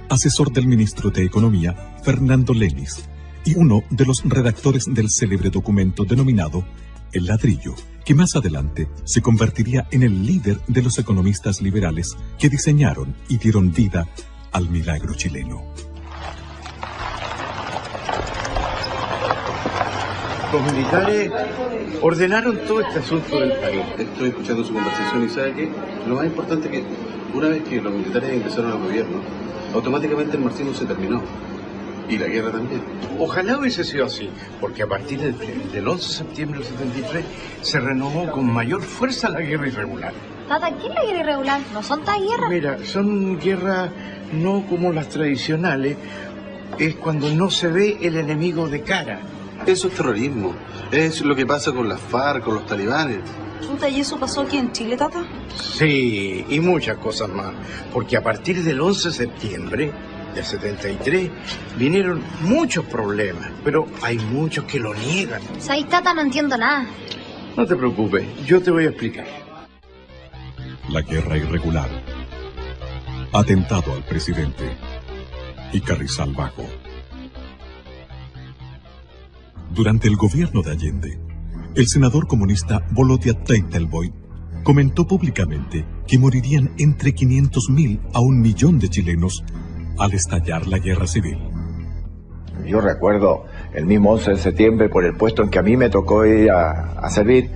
asesor del ministro de Economía Fernando Lenis y uno de los redactores del célebre documento denominado El Ladrillo, que más adelante se convertiría en el líder de los economistas liberales que diseñaron y dieron vida al milagro chileno. Los militares ordenaron todo este asunto del país. Estoy escuchando su conversación y sabe que lo más importante es que una vez que los militares ingresaron al gobierno, automáticamente el marxismo se terminó. Y la guerra también. Ojalá hubiese sido así, porque a partir del 11 de septiembre del 73 se renovó con mayor fuerza la guerra irregular. Tata, ¿qué es la guerra irregular? ¿No son tan guerras? Mira, son guerras no como las tradicionales, es cuando no se ve el enemigo de cara. Eso es terrorismo, es lo que pasa con las FARC, con los talibanes. Chuta, ¿y eso pasó aquí en Chile, Tata? Sí, y muchas cosas más, porque a partir del 11 de septiembre del 73 vinieron muchos problemas, pero hay muchos que lo niegan. ¿Sabes, Tata? No entiendo nada. No te preocupes, yo te voy a explicar. La guerra irregular, atentado al presidente y Carrizal Bajo. Durante el gobierno de Allende, el senador comunista Volodia Teitelboy comentó públicamente que morirían entre 500.000 a 1 millón de chilenos al estallar la guerra civil. Yo recuerdo el mismo 11 de septiembre, por el puesto en que a mí me tocó ir a servir,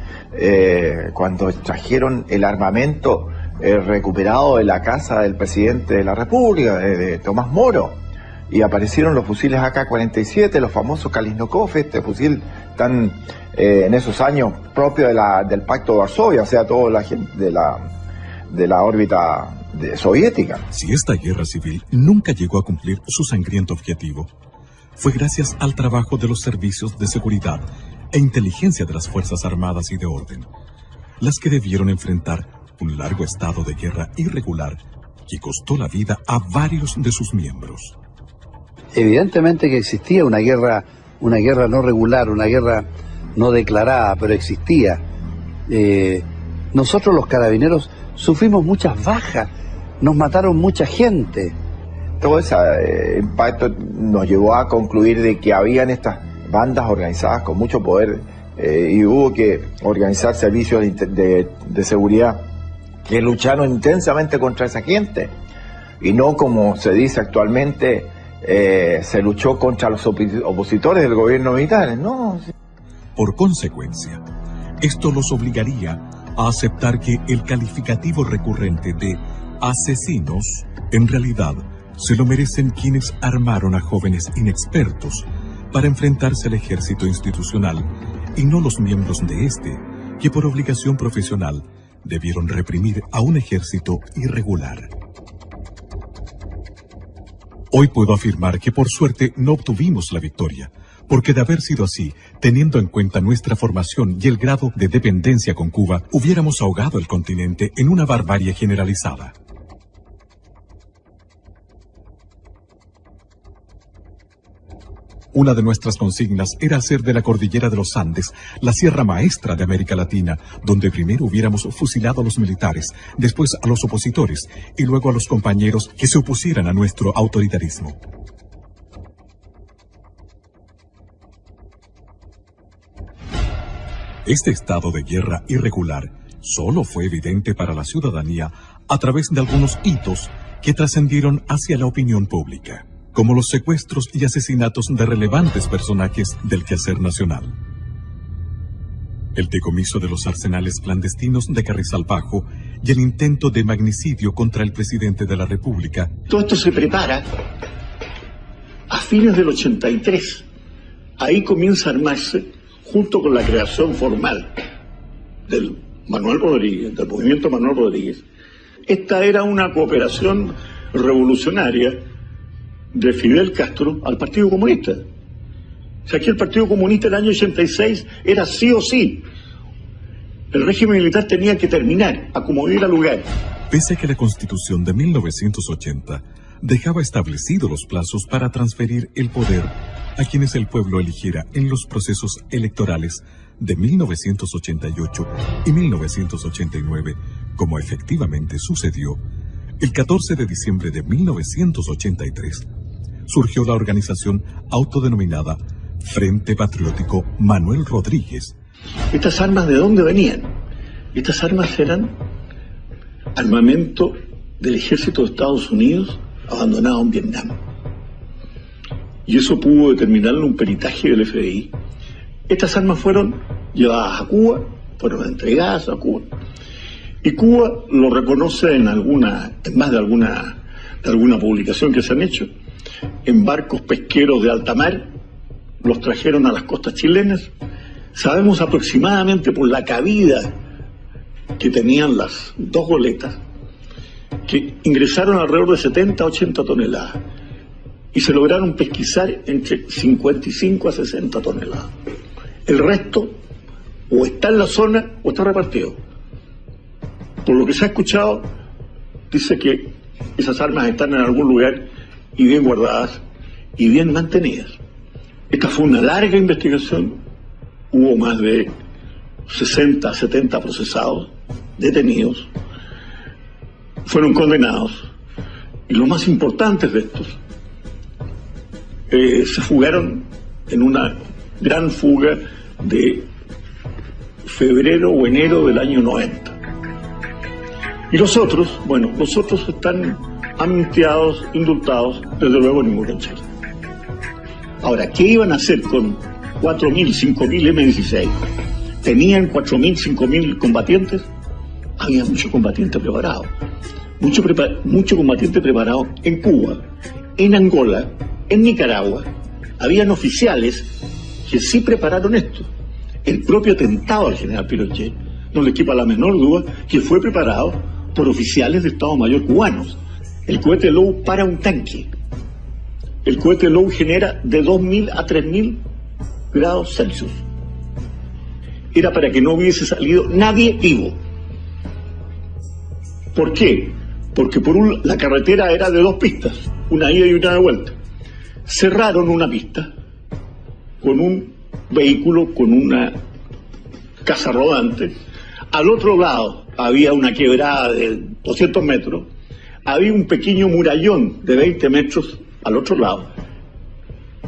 cuando trajeron el armamento recuperado de la casa del presidente de la República, de Tomás Moro, y aparecieron los fusiles AK-47, los famosos Kalashnikov, este fusil tan en esos años propio del Pacto de Varsovia, o sea, toda la gente de la órbita soviética. Si esta guerra civil nunca llegó a cumplir su sangriento objetivo, fue gracias al trabajo de los servicios de seguridad e inteligencia de las Fuerzas Armadas y de Orden, las que debieron enfrentar un largo estado de guerra irregular que costó la vida a varios de sus miembros. Evidentemente que existía una guerra no regular, una guerra no declarada, pero existía. Nosotros los carabineros sufrimos muchas bajas, nos mataron mucha gente. Todo ese impacto nos llevó a concluir de que habían estas bandas organizadas con mucho poder y hubo que organizar servicios de seguridad que lucharon intensamente contra esa gente y no como se dice actualmente se luchó contra los opositores del gobierno militar, ¿no? Por consecuencia, esto los obligaría a aceptar que el calificativo recurrente de asesinos en realidad se lo merecen quienes armaron a jóvenes inexpertos para enfrentarse al ejército institucional y no los miembros de este, que por obligación profesional debieron reprimir a un ejército irregular. Hoy puedo afirmar que por suerte no obtuvimos la victoria, porque de haber sido así, teniendo en cuenta nuestra formación y el grado de dependencia con Cuba, hubiéramos ahogado el continente en una barbarie generalizada. Una de nuestras consignas era hacer de la cordillera de los Andes la sierra maestra de América Latina, donde primero hubiéramos fusilado a los militares, después a los opositores y luego a los compañeros que se opusieran a nuestro autoritarismo. Este estado de guerra irregular solo fue evidente para la ciudadanía a través de algunos hitos que trascendieron hacia la opinión pública, como los secuestros y asesinatos de relevantes personajes del quehacer nacional. El decomiso de los arsenales clandestinos de Carrizal Bajo y el intento de magnicidio contra el presidente de la República. Todo esto se prepara a fines del 83. Ahí comienza a armarse, junto con la creación formal del Manuel Rodríguez, del movimiento Manuel Rodríguez. Esta era una cooperación revolucionaria de Fidel Castro al Partido Comunista. O sea, aquí el Partido Comunista en el año 86 era sí o sí. El régimen militar tenía que terminar, a como diera lugar. Pese a que la Constitución de 1980 dejaba establecidos los plazos para transferir el poder a quienes el pueblo eligiera en los procesos electorales de 1988 y 1989, como efectivamente sucedió, el 14 de diciembre de 1983, surgió la organización autodenominada Frente Patriótico Manuel Rodríguez. ¿Estas armas de dónde venían? Estas armas eran armamento del ejército de Estados Unidos abandonado en Vietnam. Y eso pudo determinarlo un peritaje del FBI, Estas armas fueron llevadas a Cuba, fueron entregadas a Cuba. Y Cuba lo reconoce en más de alguna publicación que se han hecho, en barcos pesqueros de alta mar, los trajeron a las costas chilenas. Sabemos aproximadamente por la cabida que tenían las dos goletas, que ingresaron alrededor de 70 a 80 toneladas y se lograron pesquisar entre 55 a 60 toneladas. El resto o está en la zona o está repartido. Por lo que se ha escuchado, dice que esas armas están en algún lugar y bien guardadas y bien mantenidas. Esta fue una larga investigación, hubo más de 60 a 70 procesados, detenidos, fueron condenados, y los más importantes de estos se fugaron en una gran fuga de febrero o enero del año 90. Y los otros, bueno, los otros están amnistiados, indultados, desde luego ninguno en Chile. Ahora, ¿qué iban a hacer con 4.000, 5.000 M-16? ¿Tenían 4.000, 5.000 combatientes? Había mucho combatiente preparado. Mucho combatiente preparado en Cuba, en Angola, en Nicaragua. Habían oficiales que sí prepararon esto. El propio atentado al general Pinochet, no le quepa la menor duda, que fue preparado por oficiales de Estado Mayor cubanos. El cohete Low para un tanque. El cohete Low genera de 2.000 a 3.000 grados Celsius. Era para que no hubiese salido nadie vivo. ¿Por qué? Porque la carretera era de 2 pistas, una ida y una de vuelta. Cerraron una pista con un vehículo, con una casa rodante. Al otro lado había una quebrada de 200 metros, había un pequeño murallón de 20 metros al otro lado,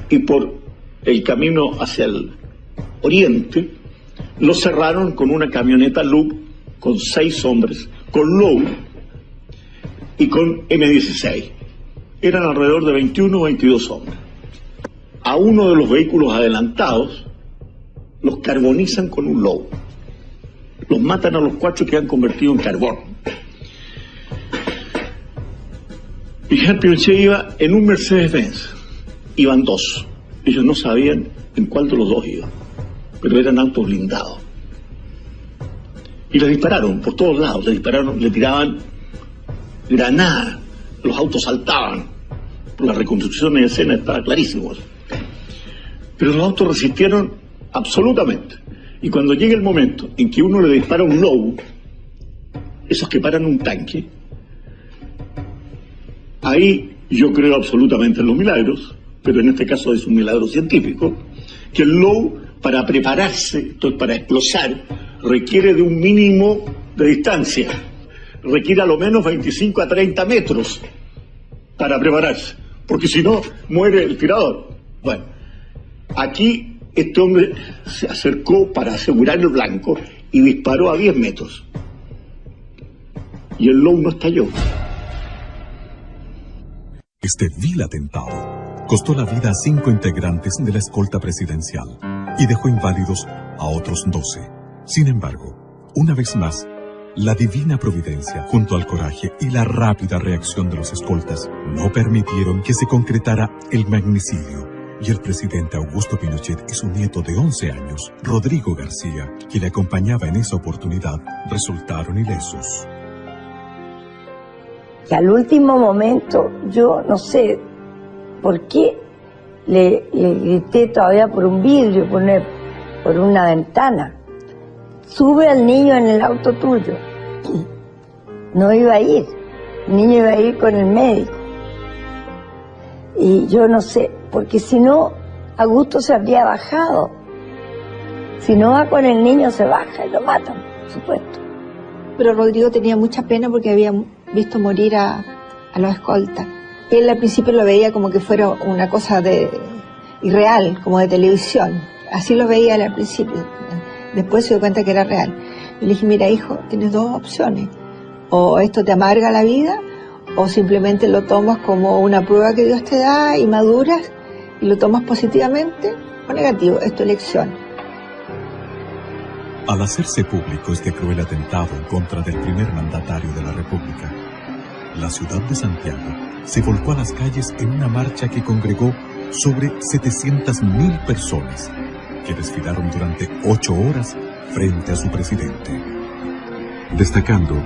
y por el camino hacia el oriente lo cerraron con una camioneta Loop con 6 hombres, con Low y con M16. Eran alrededor de 21 o 22 hombres. A uno de los vehículos adelantados los carbonizan con un Low. Los matan a los 4 que han convertido en carbón. Miguel Pinochet iba en un Mercedes-Benz. Iban 2. Ellos no sabían en cuál de los 2 iban, pero eran autos blindados. Y les dispararon por todos lados, le tiraban granadas, los autos saltaban. La reconstrucción de escena estaba clarísimo. Pero los autos resistieron absolutamente. Y cuando llega el momento en que uno le dispara un Low, esos que paran un tanque, ahí yo creo absolutamente en los milagros, pero en este caso es un milagro científico, que el Low, para prepararse, entonces para explosar, requiere de un mínimo de distancia, requiere a lo menos 25 a 30 metros para prepararse, porque si no, muere el tirador. Bueno, aquí este hombre se acercó para asegurar el blanco y disparó a 10 metros. Y el Low no estalló. Este vil atentado costó la vida a 5 integrantes de la escolta presidencial y dejó inválidos a otros 12. Sin embargo, una vez más, la divina providencia, junto al coraje y la rápida reacción de los escoltas, no permitieron que se concretara el magnicidio, y el presidente Augusto Pinochet y su nieto de 11 años, Rodrigo García, quien le acompañaba en esa oportunidad, resultaron ilesos. Y al último momento, yo no sé por qué le grité todavía por un vidrio, por una ventana: sube al niño en el auto tuyo. No iba a ir, el niño iba a ir con el médico. Y yo no sé, porque si no, Augusto se habría bajado. Si no va con el niño, se baja y lo matan, por supuesto. Pero Rodrigo tenía mucha pena porque había visto morir a los escoltas. Él al principio lo veía como que fuera una cosa irreal, como de televisión. Así lo veía él al principio. Después se dio cuenta que era real. Yo le dije: mira, hijo, tienes 2 opciones. O esto te amarga la vida, o simplemente lo tomas como una prueba que Dios te da y maduras y lo tomas positivamente o negativo. Es tu elección. Al hacerse público este cruel atentado en contra del primer mandatario de la República, la ciudad de Santiago se volcó a las calles en una marcha que congregó sobre 700.000 personas que desfilaron durante 8 horas frente a su presidente. Destacando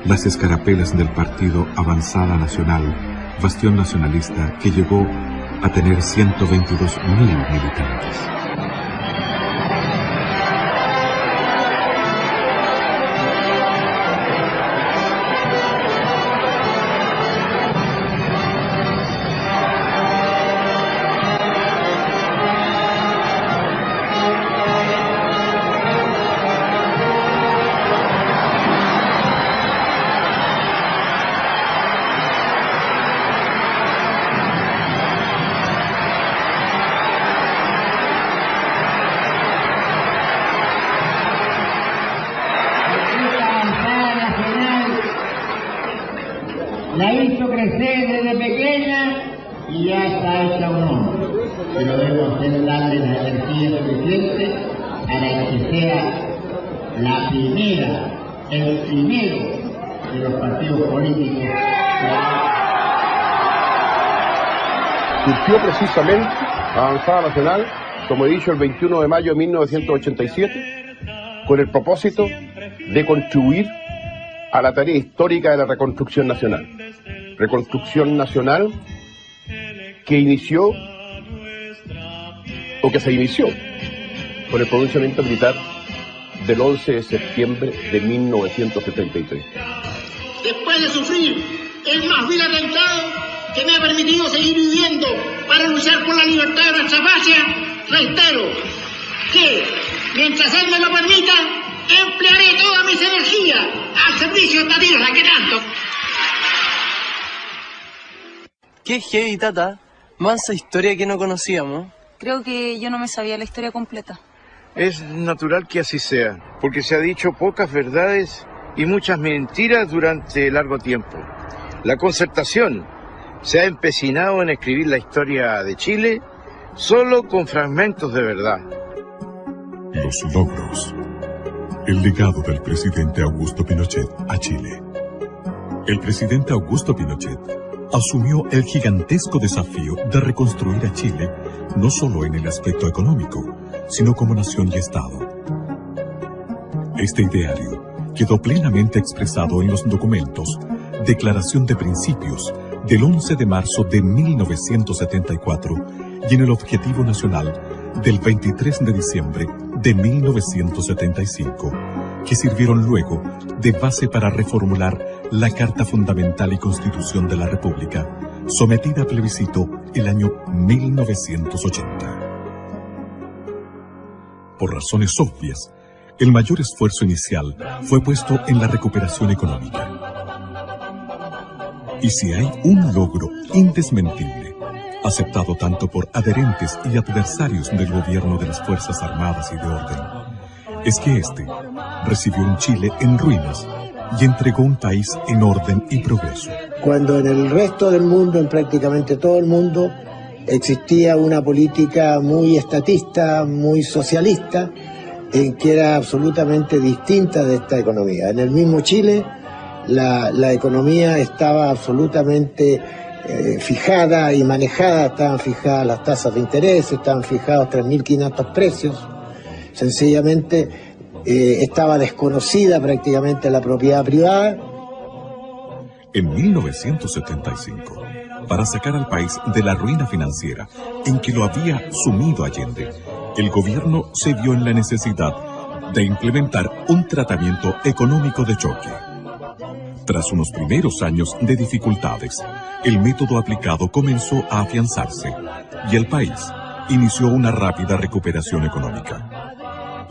las escarapelas del partido Avanzada Nacional, bastión nacionalista que llegó a tener 122.000 militantes. La hizo crecer desde pequeña y ya está hecha un hombre. Pero debemos darle la energía suficiente para que sea el primero de los partidos políticos. Surgió precisamente Avanzada Nacional, como he dicho, el 21 de mayo de 1987, con el propósito de contribuir a la tarea histórica de la reconstrucción nacional. Reconstrucción nacional que inició, o que se inició, con el pronunciamiento militar del 11 de septiembre de 1973. Después de sufrir el más vil atentado que me ha permitido seguir viviendo para luchar por la libertad de nuestra patria, reitero que, mientras él me lo permita, emplearé todas mis energías al servicio de esta tierra que tanto. Qué heavy, tata. Mansa historia que no conocíamos. Creo que yo no me sabía la historia completa. Es natural que así sea, porque se ha dicho pocas verdades y muchas mentiras durante largo tiempo. La Concertación se ha empecinado en escribir la historia de Chile solo con fragmentos de verdad. Los logros. El legado del presidente Augusto Pinochet a Chile. El presidente Augusto Pinochet asumió el gigantesco desafío de reconstruir a Chile no solo en el aspecto económico, sino como nación y Estado. Este ideario quedó plenamente expresado en los documentos Declaración de Principios del 11 de marzo de 1974 y en el Objetivo Nacional del 23 de diciembre de 1975, que sirvieron luego de base para reformular la Carta Fundamental y Constitución de la República, sometida a plebiscito el año 1980. Por razones obvias, el mayor esfuerzo inicial fue puesto en la recuperación económica. Y si hay un logro indesmentible, aceptado tanto por adherentes y adversarios del gobierno de las Fuerzas Armadas y de Orden, es que este recibió un Chile en ruinas y entregó un país en orden y progreso. Cuando en el resto del mundo, en prácticamente todo el mundo, existía una política muy estatista, muy socialista, en que era absolutamente distinta de esta economía. En el mismo Chile, la economía estaba absolutamente fijada y manejada, estaban fijadas las tasas de interés, estaban fijados 3.500 precios, sencillamente estaba desconocida prácticamente la propiedad privada. En 1975, para sacar al país de la ruina financiera en que lo había sumido Allende, el gobierno se vio en la necesidad de implementar un tratamiento económico de choque. Tras unos primeros años de dificultades, el método aplicado comenzó a afianzarse y el país inició una rápida recuperación económica.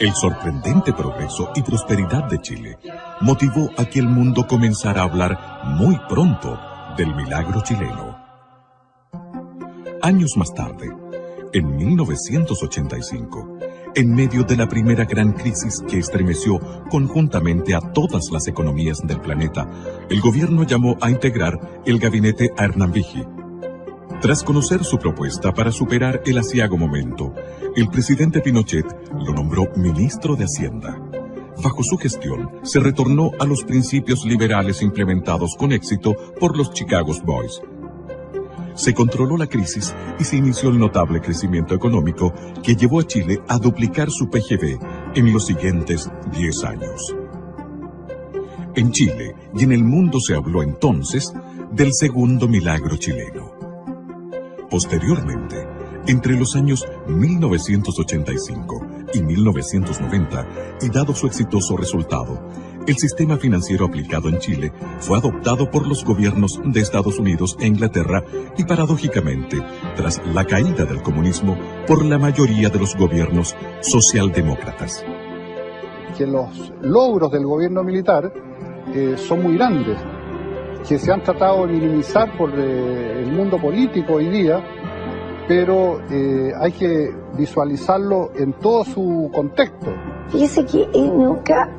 El sorprendente progreso y prosperidad de Chile motivó a que el mundo comenzara a hablar muy pronto del milagro chileno. Años más tarde, en 1985, en medio de la primera gran crisis que estremeció conjuntamente a todas las economías del planeta, el gobierno llamó a integrar el gabinete a Hernán Vigi. Tras conocer su propuesta para superar el aciago momento, el presidente Pinochet lo nombró ministro de Hacienda. Bajo su gestión, se retornó a los principios liberales implementados con éxito por los Chicago Boys. Se controló la crisis y se inició el notable crecimiento económico que llevó a Chile a duplicar su PGB en los siguientes 10 años. En Chile y en el mundo se habló entonces del segundo milagro chileno. Posteriormente, entre los años 1985 y 1990, y dado su exitoso resultado, el sistema financiero aplicado en Chile fue adoptado por los gobiernos de Estados Unidos e Inglaterra y, paradójicamente, tras la caída del comunismo, por la mayoría de los gobiernos socialdemócratas. Que los logros del gobierno militar son muy grandes, que se han tratado de minimizar por el mundo político hoy día, pero hay que visualizarlo en todo su contexto. Fíjese que él nunca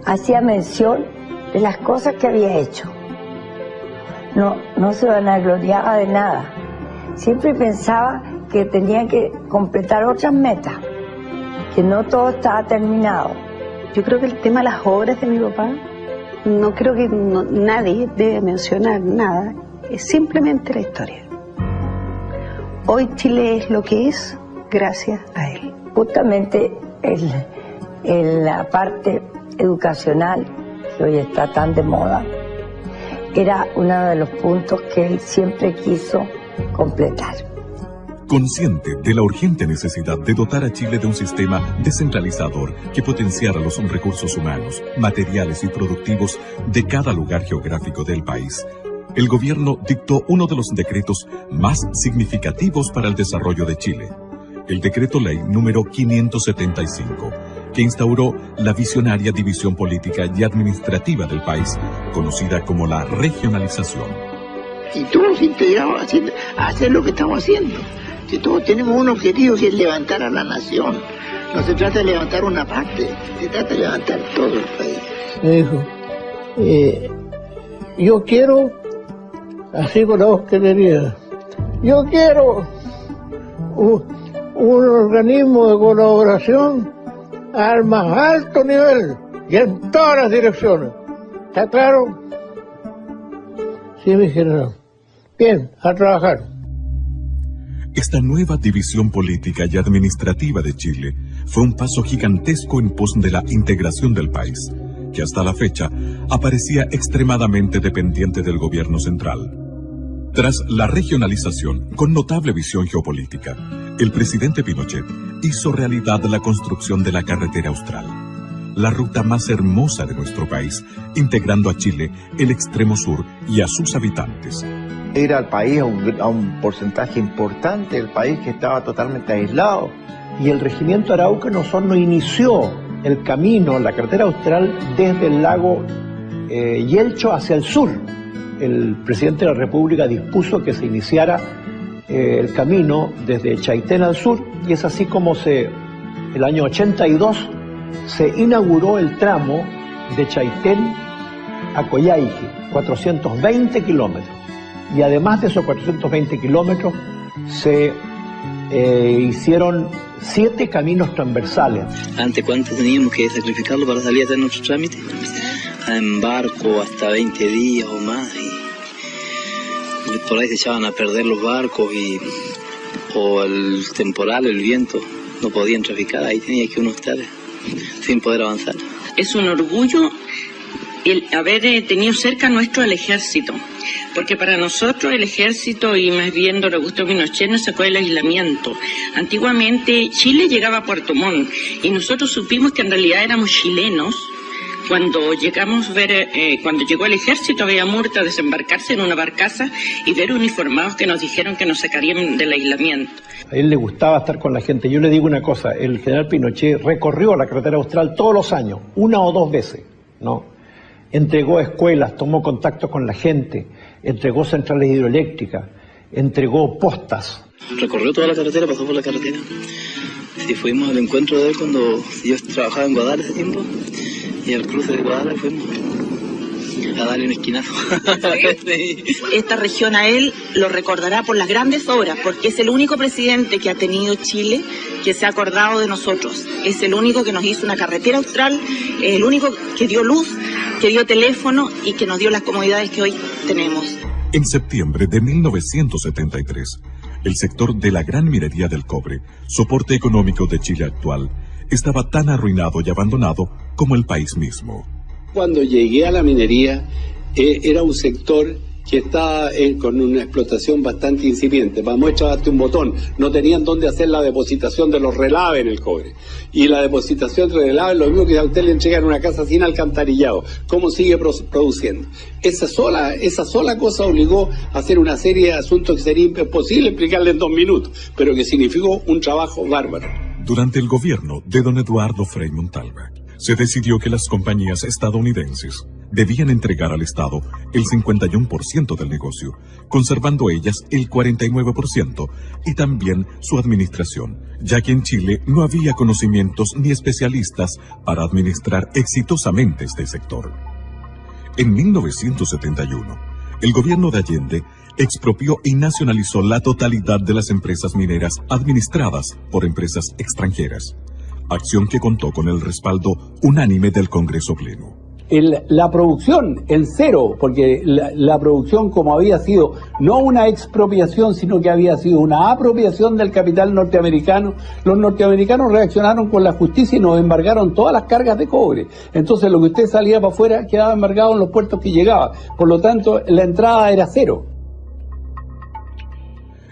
hacía mención de las cosas que había hecho. No se vanagloriaba de nada. Siempre pensaba que tenía que completar otras metas, que no todo estaba terminado. Yo creo que el tema de las obras de mi papá, no creo que nadie debe mencionar nada, es simplemente la historia. Hoy Chile es lo que es gracias a él. Justamente en la parte educacional, que hoy está tan de moda, era uno de los puntos que él siempre quiso completar. Consciente de la urgente necesidad de dotar a Chile de un sistema descentralizador que potenciara los recursos humanos, materiales y productivos de cada lugar geográfico del país, el gobierno dictó uno de los decretos más significativos para el desarrollo de Chile, el Decreto Ley número 575, que instauró la visionaria división política y administrativa del país, conocida como la regionalización. Y todos integrados a hacer lo que estamos haciendo. Si todos tenemos un objetivo, que es levantar a la nación. No se trata de levantar una parte, se trata de levantar todo el país. Me dijo, yo quiero, así con la voz que tenía, yo quiero un organismo de colaboración al más alto nivel y en todas las direcciones. ¿Está claro? Sí, mi general. Bien, a trabajar. Esta nueva división política y administrativa de Chile fue un paso gigantesco en pos de la integración del país, que hasta la fecha aparecía extremadamente dependiente del gobierno central. Tras la regionalización, con notable visión geopolítica, el presidente Pinochet hizo realidad la construcción de la carretera austral, la ruta más hermosa de nuestro país, integrando a Chile, el extremo sur y a sus habitantes. Era al país a un porcentaje importante del país que estaba totalmente aislado. Y el regimiento Araucano Osorno inició el camino, la carretera austral, desde el lago Yelcho hacia el sur. El presidente de la República dispuso que se iniciara el camino desde Chaitén al sur, y es así como el año 82 se inauguró el tramo de Chaitén a Coyhaique, 420 kilómetros. Y además de esos 420 kilómetros se hicieron 7 caminos transversales. ¿Ante cuánto teníamos que sacrificarlo para salir a hacer nuestro trámite? En barco hasta 20 días o más, y por ahí se echaban a perder los barcos o el temporal, el viento, no podían traficar, ahí tenía que uno estar sin poder avanzar. Es un orgullo el haber tenido cerca nuestro al ejército, porque para nosotros el ejército, y más bien don Augusto Pinochet, nos sacó del aislamiento. Antiguamente Chile llegaba a Puerto Montt y nosotros supimos que en realidad éramos chilenos cuando llegamos a ver, cuando llegó el ejército a Villamurta a desembarcarse en una barcaza y ver uniformados que nos dijeron que nos sacarían del aislamiento. A él le gustaba estar con la gente. Yo le digo una cosa, el general Pinochet recorrió la carretera austral todos los años, 1 o 2 veces, ¿no? Entregó escuelas, tomó contacto con la gente, entregó centrales hidroeléctricas, entregó postas. Recorrió toda la carretera, pasó por la carretera. Sí, fuimos al encuentro de él cuando yo trabajaba en Guadalajara ese tiempo, y al cruce de Guadalajara fuimos. A darle un esquinazo. Esta región a él lo recordará por las grandes obras, porque es el único presidente que ha tenido Chile que se ha acordado de nosotros. Es el único que nos hizo una carretera austral, es el único que dio luz, que dio teléfono y que nos dio las comodidades que hoy tenemos. En septiembre de 1973, el sector de la gran minería del cobre, soporte económico de Chile actual, estaba tan arruinado y abandonado como el país mismo. Cuando llegué a la minería, era un sector que estaba con una explotación bastante incipiente. Para muestra, darte un botón, no tenían dónde hacer la depositación de los relaves en el cobre. Y la depositación de relaves, lo mismo que a usted le entregan una casa sin alcantarillado. ¿Cómo sigue produciendo? Esa sola cosa obligó a hacer una serie de asuntos que sería imposible explicarle en 2 minutos, pero que significó un trabajo bárbaro. Durante el gobierno de don Eduardo Frei Montalva, se decidió que las compañías estadounidenses debían entregar al Estado el 51% del negocio, conservando ellas el 49% y también su administración, ya que en Chile no había conocimientos ni especialistas para administrar exitosamente este sector. En 1971, el gobierno de Allende expropió y nacionalizó la totalidad de las empresas mineras administradas por empresas extranjeras, acción que contó con el respaldo unánime del Congreso Pleno. La producción en cero, porque la producción, como había sido no una expropiación, sino que había sido una apropiación del capital norteamericano, los norteamericanos reaccionaron con la justicia y nos embargaron todas las cargas de cobre. Entonces lo que usted salía para afuera quedaba embargado en los puertos que llegaba. Por lo tanto, la entrada era cero.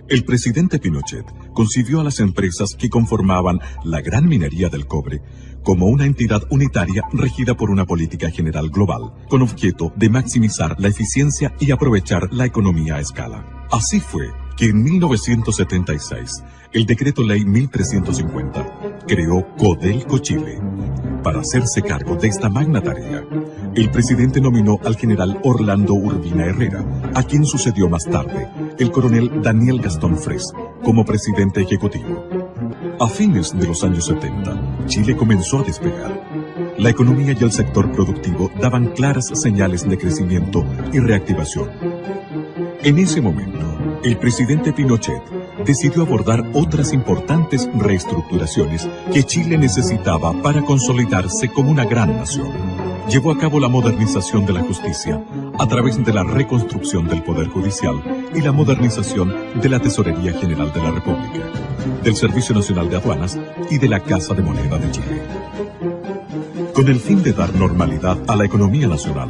El presidente Pinochet concibió a las empresas que conformaban la gran minería del cobre como una entidad unitaria regida por una política general global, con objeto de maximizar la eficiencia y aprovechar la economía a escala. Así fue que en 1976, el Decreto Ley 1350 creó Codelco Chile. Para hacerse cargo de esta magna tarea, el presidente nominó al general Orlando Urbina Herrera, a quien sucedió más tarde el coronel Daniel Gastón Fres, como presidente ejecutivo. A fines de los años 70, Chile comenzó a despegar. La economía y el sector productivo daban claras señales de crecimiento y reactivación. En ese momento, el presidente Pinochet decidió abordar otras importantes reestructuraciones que Chile necesitaba para consolidarse como una gran nación. Llevó a cabo la modernización de la justicia a través de la reconstrucción del Poder Judicial y la modernización de la Tesorería General de la República, del Servicio Nacional de Aduanas y de la Casa de Moneda de Chile. Con el fin de dar normalidad a la economía nacional,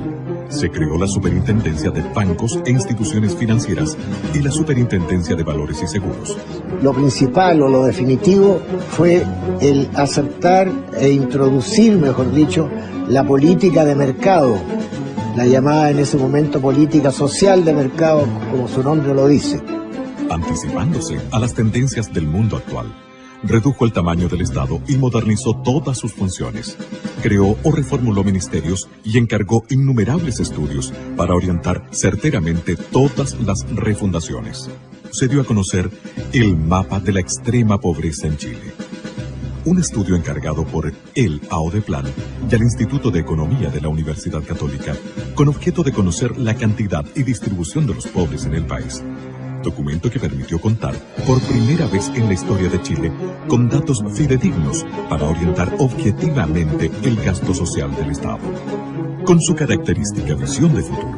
se creó la Superintendencia de Bancos e Instituciones Financieras y la Superintendencia de Valores y Seguros. Lo principal o lo definitivo fue el aceptar e introducir, mejor dicho, la política de mercado, la llamada en ese momento política social de mercado, como su nombre lo dice. Anticipándose a las tendencias del mundo actual, redujo el tamaño del Estado y modernizó todas sus funciones. Creó o reformuló ministerios y encargó innumerables estudios para orientar certeramente todas las refundaciones. Se dio a conocer el mapa de la extrema pobreza en Chile. Un estudio encargado por el AODEPLAN y al Instituto de Economía de la Universidad Católica, con objeto de conocer la cantidad y distribución de los pobres en el país. Documento que permitió contar por primera vez en la historia de Chile con datos fidedignos para orientar objetivamente el gasto social del Estado. Con su característica visión de futuro,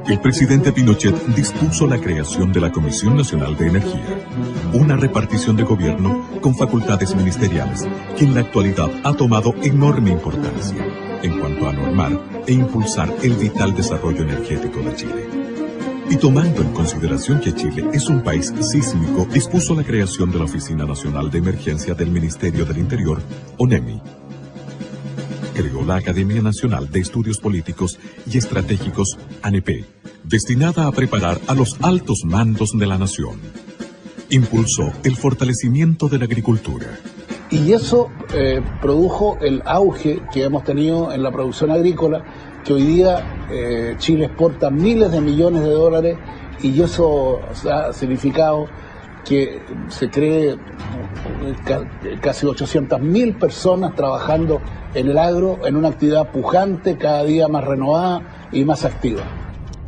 el presidente Pinochet dispuso la creación de la Comisión Nacional de Energía, una repartición de gobierno con facultades ministeriales que en la actualidad ha tomado enorme importancia en cuanto a normar e impulsar el vital desarrollo energético de Chile. Y tomando en consideración que Chile es un país sísmico, dispuso la creación de la Oficina Nacional de Emergencia del Ministerio del Interior, ONEMI. Creó la Academia Nacional de Estudios Políticos y Estratégicos, ANEP, destinada a preparar a los altos mandos de la nación. Impulsó el fortalecimiento de la agricultura. Y eso produjo el auge que hemos tenido en la producción agrícola, que hoy día Chile exporta miles de millones de dólares y eso ha significado que se cree casi 800.000 personas trabajando en el agro, en una actividad pujante, cada día más renovada y más activa.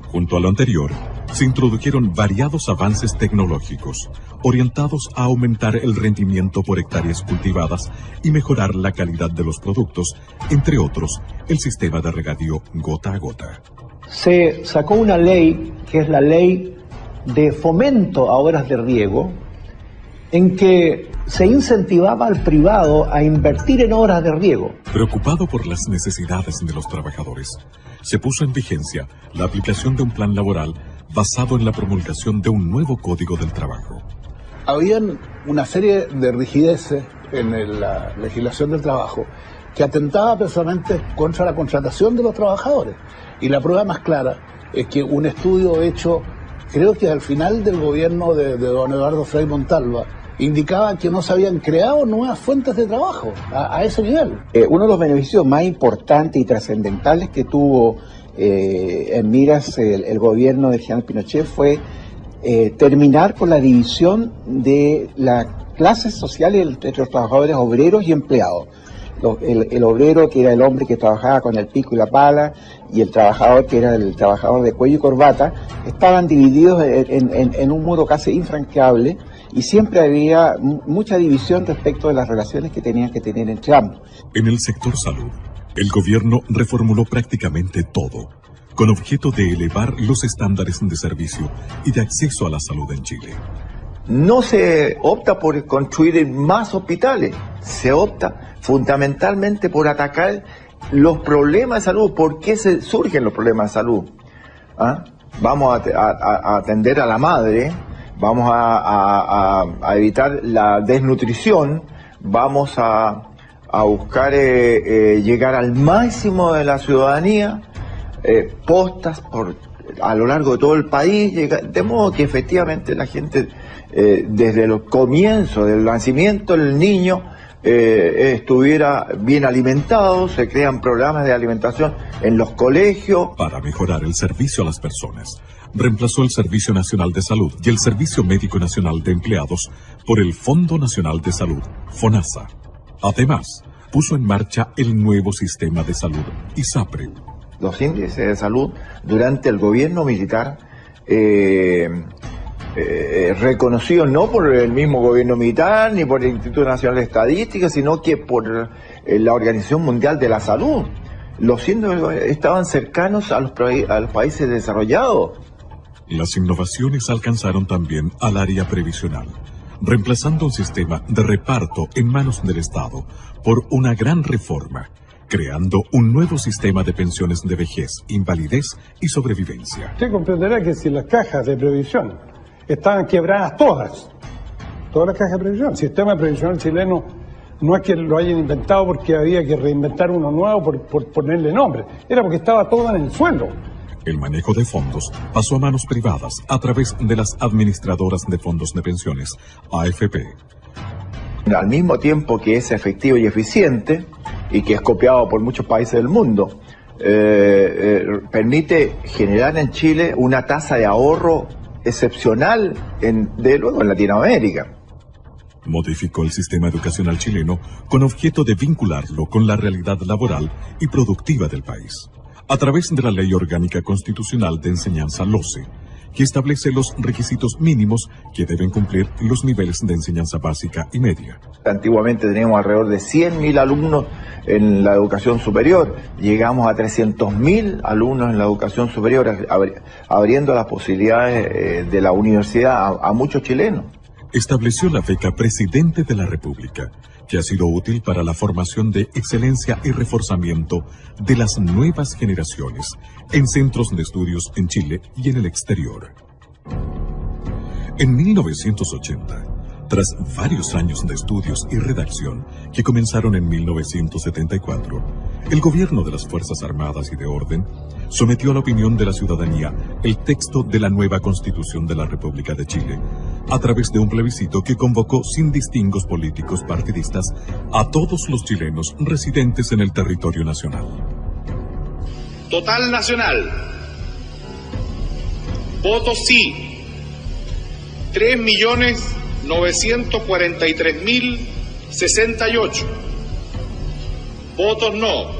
Junto a lo anterior, se introdujeron variados avances tecnológicos orientados a aumentar el rendimiento por hectáreas cultivadas y mejorar la calidad de los productos, entre otros, el sistema de regadío gota a gota. Se sacó una ley, que es la ley de fomento a obras de riego, en que se incentivaba al privado a invertir en obras de riego. Preocupado por las necesidades de los trabajadores, se puso en vigencia la aplicación de un plan laboral basado en la promulgación de un nuevo Código del Trabajo. Habían una serie de rigideces en la legislación del trabajo que atentaba precisamente contra la contratación de los trabajadores. Y la prueba más clara es que un estudio hecho, creo que al final del gobierno de don Eduardo Frei Montalva, indicaba que no se habían creado nuevas fuentes de trabajo a ese nivel. Uno de los beneficios más importantes y trascendentales que tuvo en miras el gobierno del general Pinochet fue terminar con la división de las clases sociales entre los trabajadores obreros y empleados. El obrero, que era el hombre que trabajaba con el pico y la pala, y el trabajador, que era el trabajador de cuello y corbata, estaban divididos en un modo casi infranqueable, y siempre había mucha división respecto de las relaciones que tenían que tener entre ambos. En el sector salud, el gobierno reformuló prácticamente todo, con objeto de elevar los estándares de servicio y de acceso a la salud en Chile. No se opta por construir más hospitales, se opta fundamentalmente por atacar los problemas de salud. ¿Por qué surgen los problemas de salud? Vamos a atender a la madre, vamos a evitar la desnutrición, vamos a buscar llegar al máximo de la ciudadanía, postas a lo largo de todo el país, de modo que efectivamente la gente, desde el comienzo del nacimiento del niño, estuviera bien alimentado. Se crean programas de alimentación en los colegios. Para mejorar el servicio a las personas, reemplazó el Servicio Nacional de Salud y el Servicio Médico Nacional de Empleados por el Fondo Nacional de Salud, FONASA. Además, puso en marcha el nuevo sistema de salud, ISAPRE. Los índices de salud durante el gobierno militar, reconocidos no por el mismo gobierno militar ni por el Instituto Nacional de Estadística, sino que por la Organización Mundial de la Salud. Los índices estaban cercanos a los países desarrollados. Las innovaciones alcanzaron también al área previsional, reemplazando un sistema de reparto en manos del Estado por una gran reforma, creando un nuevo sistema de pensiones de vejez, invalidez y sobrevivencia. Usted comprenderá que si las cajas de previsión estaban quebradas todas las cajas de previsión, el sistema previsional chileno no es que lo hayan inventado porque había que reinventar uno nuevo por ponerle nombre, era porque estaba todo en el suelo. El manejo de fondos pasó a manos privadas a través de las administradoras de fondos de pensiones, AFP. Al mismo tiempo que es efectivo y eficiente, y que es copiado por muchos países del mundo, permite generar en Chile una tasa de ahorro excepcional, de luego en Latinoamérica. Modificó el sistema educacional chileno con objeto de vincularlo con la realidad laboral y productiva del país, a través de la Ley Orgánica Constitucional de Enseñanza LOCE, que establece los requisitos mínimos que deben cumplir los niveles de enseñanza básica y media. Antiguamente teníamos alrededor de 100.000 alumnos en la educación superior, llegamos a 300.000 alumnos en la educación superior, abriendo las posibilidades de la universidad a muchos chilenos. Estableció la beca Presidente de la República, que ha sido útil para la formación de excelencia y reforzamiento de las nuevas generaciones en centros de estudios en Chile y en el exterior. En 1980, tras varios años de estudios y redacción que comenzaron en 1974, el gobierno de las Fuerzas Armadas y de Orden sometió a la opinión de la ciudadanía el texto de la nueva Constitución de la República de Chile, a través de un plebiscito que convocó sin distingos políticos partidistas a todos los chilenos residentes en el territorio nacional. Total nacional. Votos sí, 3.300.000. 943.068. Votos no,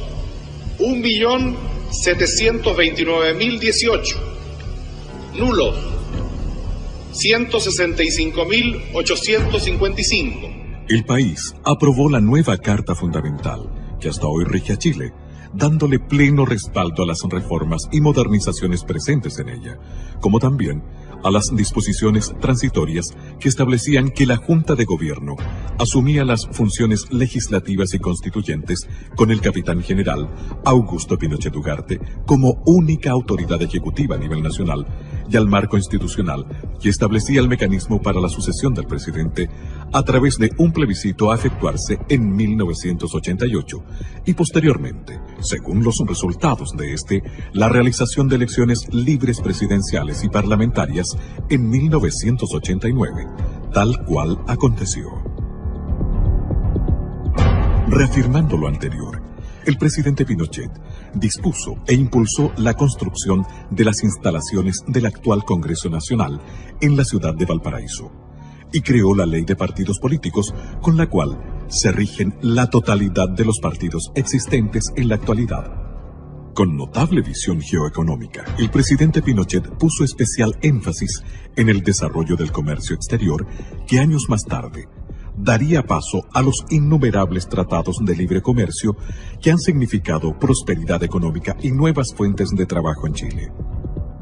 1.729.018. Nulos, 165.855. El país aprobó la nueva Carta Fundamental, que hasta hoy rige a Chile, dándole pleno respaldo a las reformas y modernizaciones presentes en ella, como también a las disposiciones transitorias que establecían que la Junta de Gobierno asumía las funciones legislativas y constituyentes con el capitán general Augusto Pinochet Ugarte como única autoridad ejecutiva a nivel nacional, y al marco institucional que establecía el mecanismo para la sucesión del presidente a través de un plebiscito a efectuarse en 1988 y posteriormente, según los resultados de este, la realización de elecciones libres presidenciales y parlamentarias en 1989, tal cual aconteció. Reafirmando lo anterior, el presidente Pinochet dispuso e impulsó la construcción de las instalaciones del actual Congreso Nacional en la ciudad de Valparaíso y creó la ley de partidos políticos con la cual se rigen la totalidad de los partidos existentes en la actualidad. Con notable visión geoeconómica, el presidente Pinochet puso especial énfasis en el desarrollo del comercio exterior que años más tarde daría paso a los innumerables tratados de libre comercio que han significado prosperidad económica y nuevas fuentes de trabajo en Chile.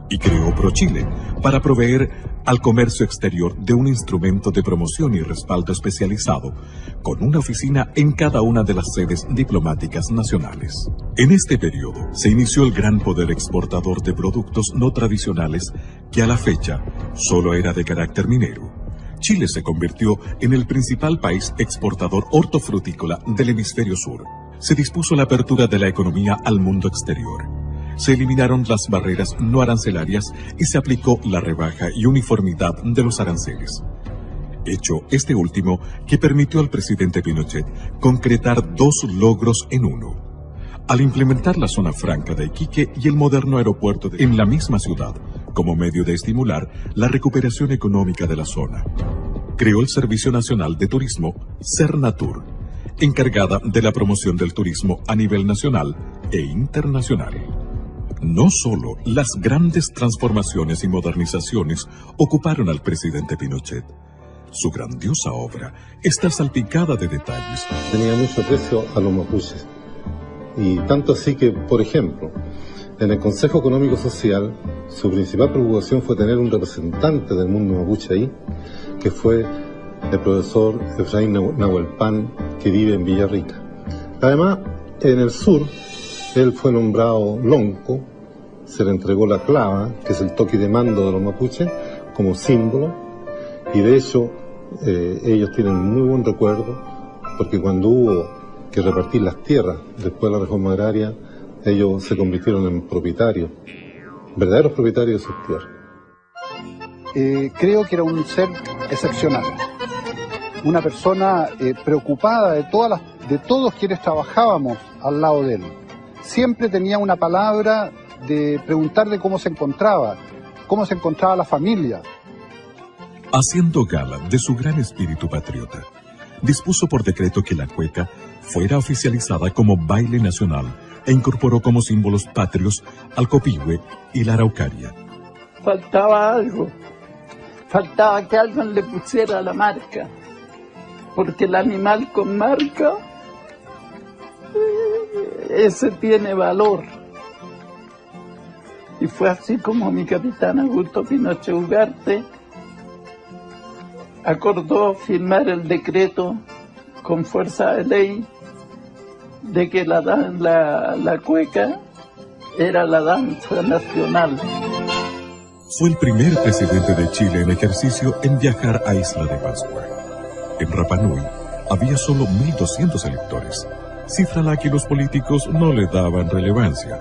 Y creó ProChile para proveer al comercio exterior de un instrumento de promoción y respaldo especializado, con una oficina en cada una de las sedes diplomáticas nacionales. En este periodo se inició el gran poder exportador de productos no tradicionales que a la fecha solo era de carácter minero. Chile se convirtió en el principal país exportador hortofrutícola del hemisferio sur. Se dispuso la apertura de la economía al mundo exterior. Se eliminaron las barreras no arancelarias y se aplicó la rebaja y uniformidad de los aranceles. Hecho este último que permitió al presidente Pinochet concretar dos logros en uno. Al implementar la zona franca de Iquique y el moderno aeropuerto en la misma ciudad, como medio de estimular la recuperación económica de la zona. Creó el Servicio Nacional de Turismo, Sernatur, encargada de la promoción del turismo a nivel nacional e internacional. No solo las grandes transformaciones y modernizaciones ocuparon al presidente Pinochet. Su grandiosa obra está salpicada de detalles. Tenía mucho aprecio a los mapuches. Y tanto así que, por ejemplo, en el Consejo Económico Social, su principal preocupación fue tener un representante del mundo mapuche ahí, que fue el profesor Efraín Nahuelpan, que vive en Villarrica. Además, en el sur, él fue nombrado lonco, se le entregó la clava, que es el toque de mando de los mapuches, como símbolo, y de hecho, ellos tienen muy buen recuerdo, porque cuando hubo que repartir las tierras después de la reforma agraria, ellos se convirtieron en propietarios, verdaderos propietarios de sus tierras. Creo que era un ser excepcional, una persona preocupada de todos quienes trabajábamos al lado de él. Siempre tenía una palabra de preguntarle cómo se encontraba la familia. Haciendo gala de su gran espíritu patriota, dispuso por decreto que la cueca fuera oficializada como baile nacional e incorporó como símbolos patrios al copihue y la araucaria. Faltaba algo, faltaba que alguien le pusiera la marca, porque el animal con marca, ese tiene valor. Y fue así como mi capitán Augusto Pinochet Ugarte acordó firmar el decreto con fuerza de ley de que la cueca era la danza nacional. Fue el primer presidente de Chile en ejercicio en viajar a Isla de Pascua. En Rapa Nui había solo 1.200 electores, cifra a la que los políticos no le daban relevancia.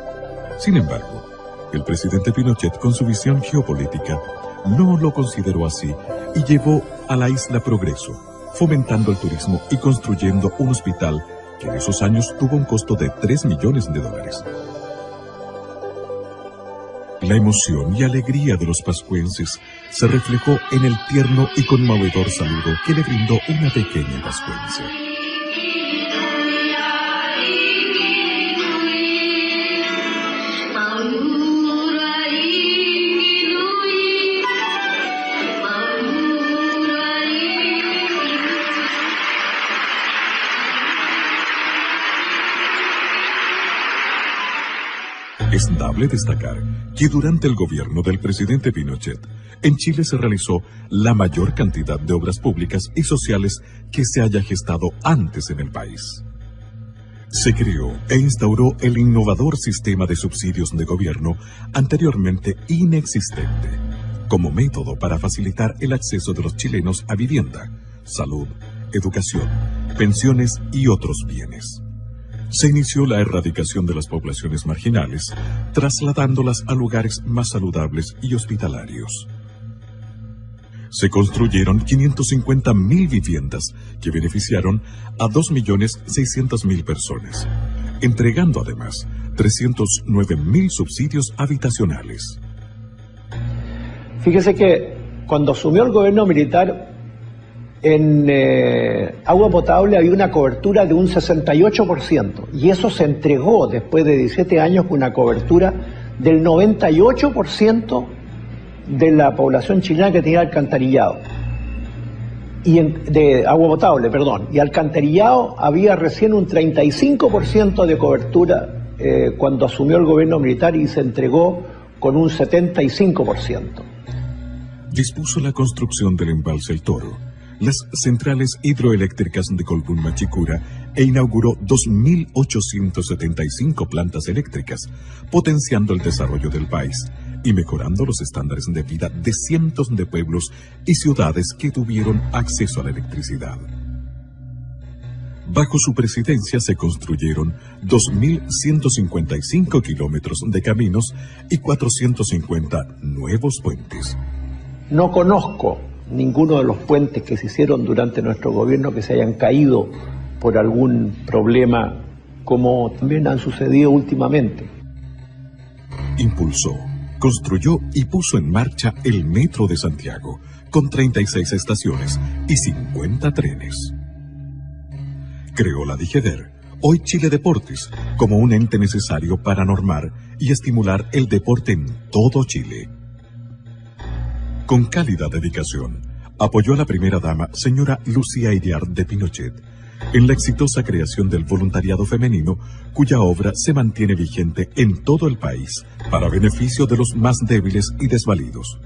Sin embargo, el presidente Pinochet, con su visión geopolítica, no lo consideró así y llevó a la isla progreso, fomentando el turismo y construyendo un hospital que en esos años tuvo un costo de $3 millones. La emoción y alegría de los pascuenses se reflejó en el tierno y conmovedor saludo que le brindó una pequeña vascuense. Es dable destacar que durante el gobierno del presidente Pinochet, en Chile se realizó la mayor cantidad de obras públicas y sociales que se haya gestado antes en el país. Se creó e instauró el innovador sistema de subsidios de gobierno anteriormente inexistente, como método para facilitar el acceso de los chilenos a vivienda, salud, educación, pensiones y otros bienes. Se inició la erradicación de las poblaciones marginales, trasladándolas a lugares más saludables y hospitalarios. Se construyeron 550.000 viviendas que beneficiaron a 2.600.000 personas, entregando además 309.000 subsidios habitacionales. Fíjese que cuando asumió el gobierno militar, en agua potable había una cobertura de un 68%, y eso se entregó después de 17 años con una cobertura del 98% de la población chilena que tenía alcantarillado. De agua potable, perdón. Y alcantarillado había recién un 35% de cobertura cuando asumió el gobierno militar, y se entregó con un 75%. Dispuso la construcción del embalse El Toro, las centrales hidroeléctricas de Colbún Machicura, e inauguró 2.875 plantas eléctricas, potenciando el desarrollo del país y mejorando los estándares de vida de cientos de pueblos y ciudades que tuvieron acceso a la electricidad. Bajo su presidencia se construyeron 2.155 kilómetros de caminos y 450 nuevos puentes. No conozco ninguno de los puentes que se hicieron durante nuestro gobierno que se hayan caído por algún problema, como también han sucedido últimamente. Impulsó, construyó y puso en marcha el Metro de Santiago, con 36 estaciones y 50 trenes. Creó la DIGEDER, hoy Chile Deportes, como un ente necesario para normar y estimular el deporte en todo Chile. Con cálida dedicación, apoyó a la primera dama, señora Lucía Iriart de Pinochet, en la exitosa creación del voluntariado femenino, cuya obra se mantiene vigente en todo el país para beneficio de los más débiles y desvalidos,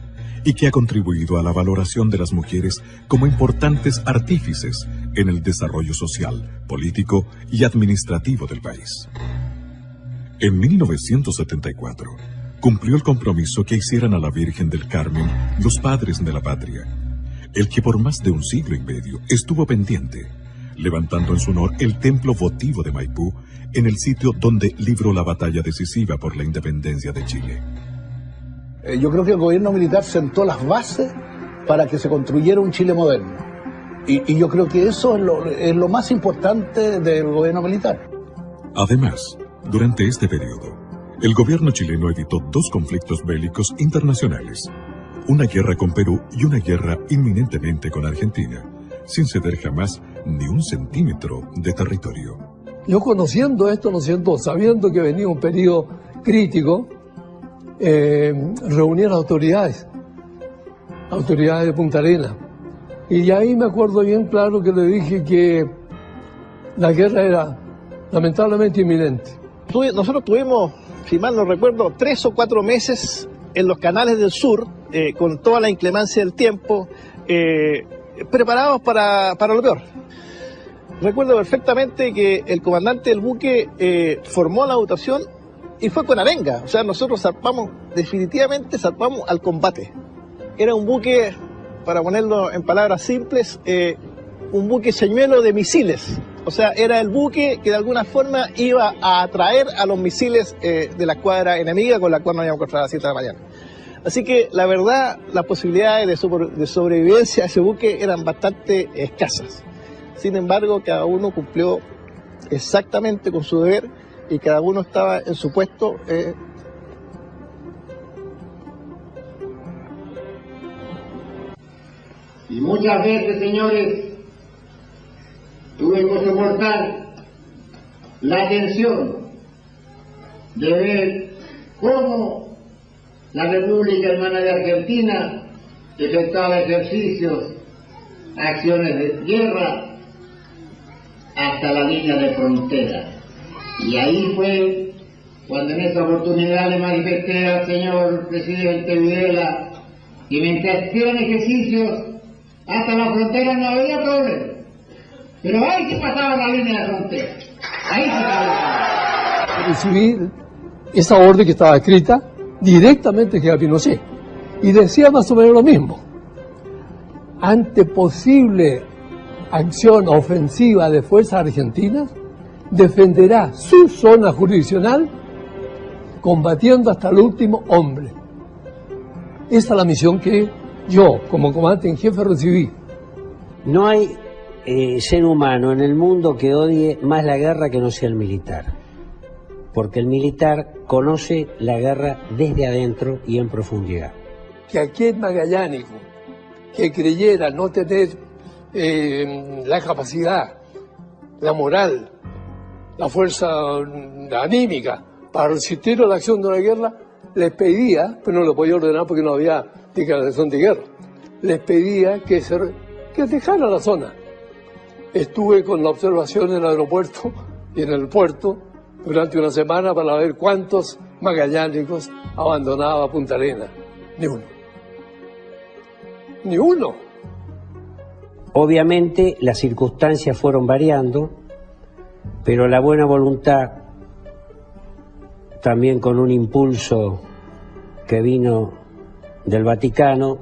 y que ha contribuido a la valoración de las mujeres como importantes artífices en el desarrollo social, político y administrativo del país. En 1974, cumplió el compromiso que hicieran a la Virgen del Carmen los padres de la patria, el que por más de un siglo y medio estuvo pendiente, levantando en su honor el templo votivo de Maipú, en el sitio donde libró la batalla decisiva por la independencia de Chile. Yo creo que el gobierno militar sentó las bases para que se construyera un Chile moderno. Y yo creo que eso es lo más importante del gobierno militar. Además, durante este periodo, el gobierno chileno evitó 2 conflictos bélicos internacionales, una guerra con Perú y una guerra inminentemente con Argentina, sin ceder jamás ni un centímetro de territorio. Yo conociendo esto, sabiendo que venía un periodo crítico, reuní a las autoridades de Punta Arenas, y ahí me acuerdo bien claro que le dije que la guerra era lamentablemente inminente. Nosotros tuvimos, si mal no recuerdo, 3 o 4 meses en los canales del sur, con toda la inclemencia del tiempo, preparados para lo peor. Recuerdo perfectamente que el comandante del buque formó la dotación y fue con arenga. O sea, nosotros definitivamente zarpamos al combate. Era un buque, para ponerlo en palabras simples, un buque señuelo de misiles. O sea, era el buque que de alguna forma iba a atraer a los misiles de la escuadra enemiga, con la cual nos íbamos a encontrar a las 7 de la mañana. Así que, la verdad, las posibilidades de sobrevivencia a ese buque eran bastante escasas. Sin embargo, cada uno cumplió exactamente con su deber y cada uno estaba en su puesto. Y muchas veces, señores, tuve que soportar la tensión de ver cómo la República Hermana de Argentina efectuaba ejercicios, acciones de guerra hasta la línea de frontera. Y ahí fue cuando en esa oportunidad le manifesté al señor presidente Videla que mientras hicieran ejercicios hasta la frontera no había problema, pero ahí se pasaba la línea de frontera, ahí se pasaba. Recibí esa orden que estaba escrita directamente que a Pinochet y decía más o menos lo mismo: ante posible acción ofensiva de fuerzas argentinas, defenderá su zona jurisdiccional combatiendo hasta el último hombre. Esta es la misión que yo, como comandante en jefe, recibí. No hay ser humano en el mundo que odie más la guerra que no sea el militar, porque el militar conoce la guerra desde adentro y en profundidad. Que aquel magallánico que creyera no tener la capacidad, la moral, la fuerza anímica para resistir a la acción de una guerra, les pedía, pero no lo podía ordenar porque no había declaración de guerra, les pedía que dejaran la zona. Estuve con la observación en el aeropuerto y en el puerto durante una semana para ver cuántos magallánicos abandonaba Punta Arenas. Ni uno. Ni uno. Obviamente las circunstancias fueron variando, pero la buena voluntad, también con un impulso que vino del Vaticano,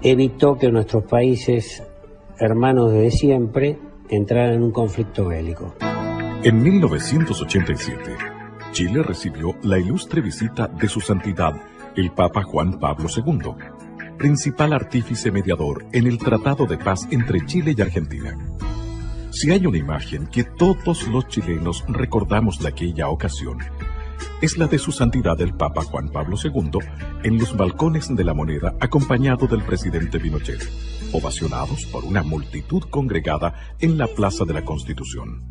evitó que nuestros países hermanos desde siempre entraran en un conflicto bélico. En 1987, Chile recibió la ilustre visita de su santidad, el Papa Juan Pablo II, principal artífice mediador en el Tratado de Paz entre Chile y Argentina. Si hay una imagen que todos los chilenos recordamos de aquella ocasión, es la de su santidad el Papa Juan Pablo II en los balcones de la Moneda, acompañado del presidente Pinochet, ovacionados por una multitud congregada en la Plaza de la Constitución.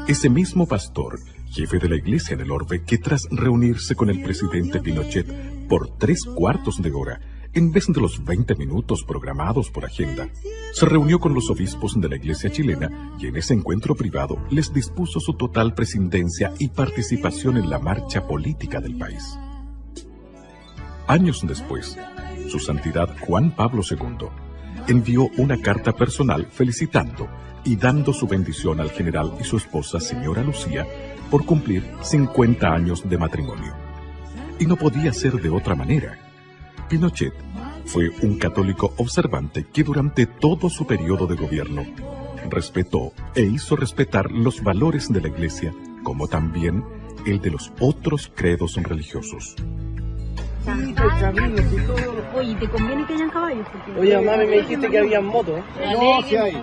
Ese mismo pastor, jefe de la iglesia del Orbe, que tras reunirse con el presidente Pinochet por 3/4 de hora, en vez de los 20 minutos programados por agenda, se reunió con los obispos de la iglesia chilena y en ese encuentro privado les dispuso su total presidencia y participación en la marcha política del país. Años después, su santidad Juan Pablo II envió una carta personal felicitando y dando su bendición al general y su esposa, señora Lucía, por cumplir 50 años de matrimonio. Y no podía ser de otra manera. Pinochet fue un católico observante que durante todo su periodo de gobierno respetó e hizo respetar los valores de la Iglesia, como también el de los otros credos religiosos. Oye, ¿te conviene que hayan caballos? Oye, mami, me dijiste que había motos. No, sí hay.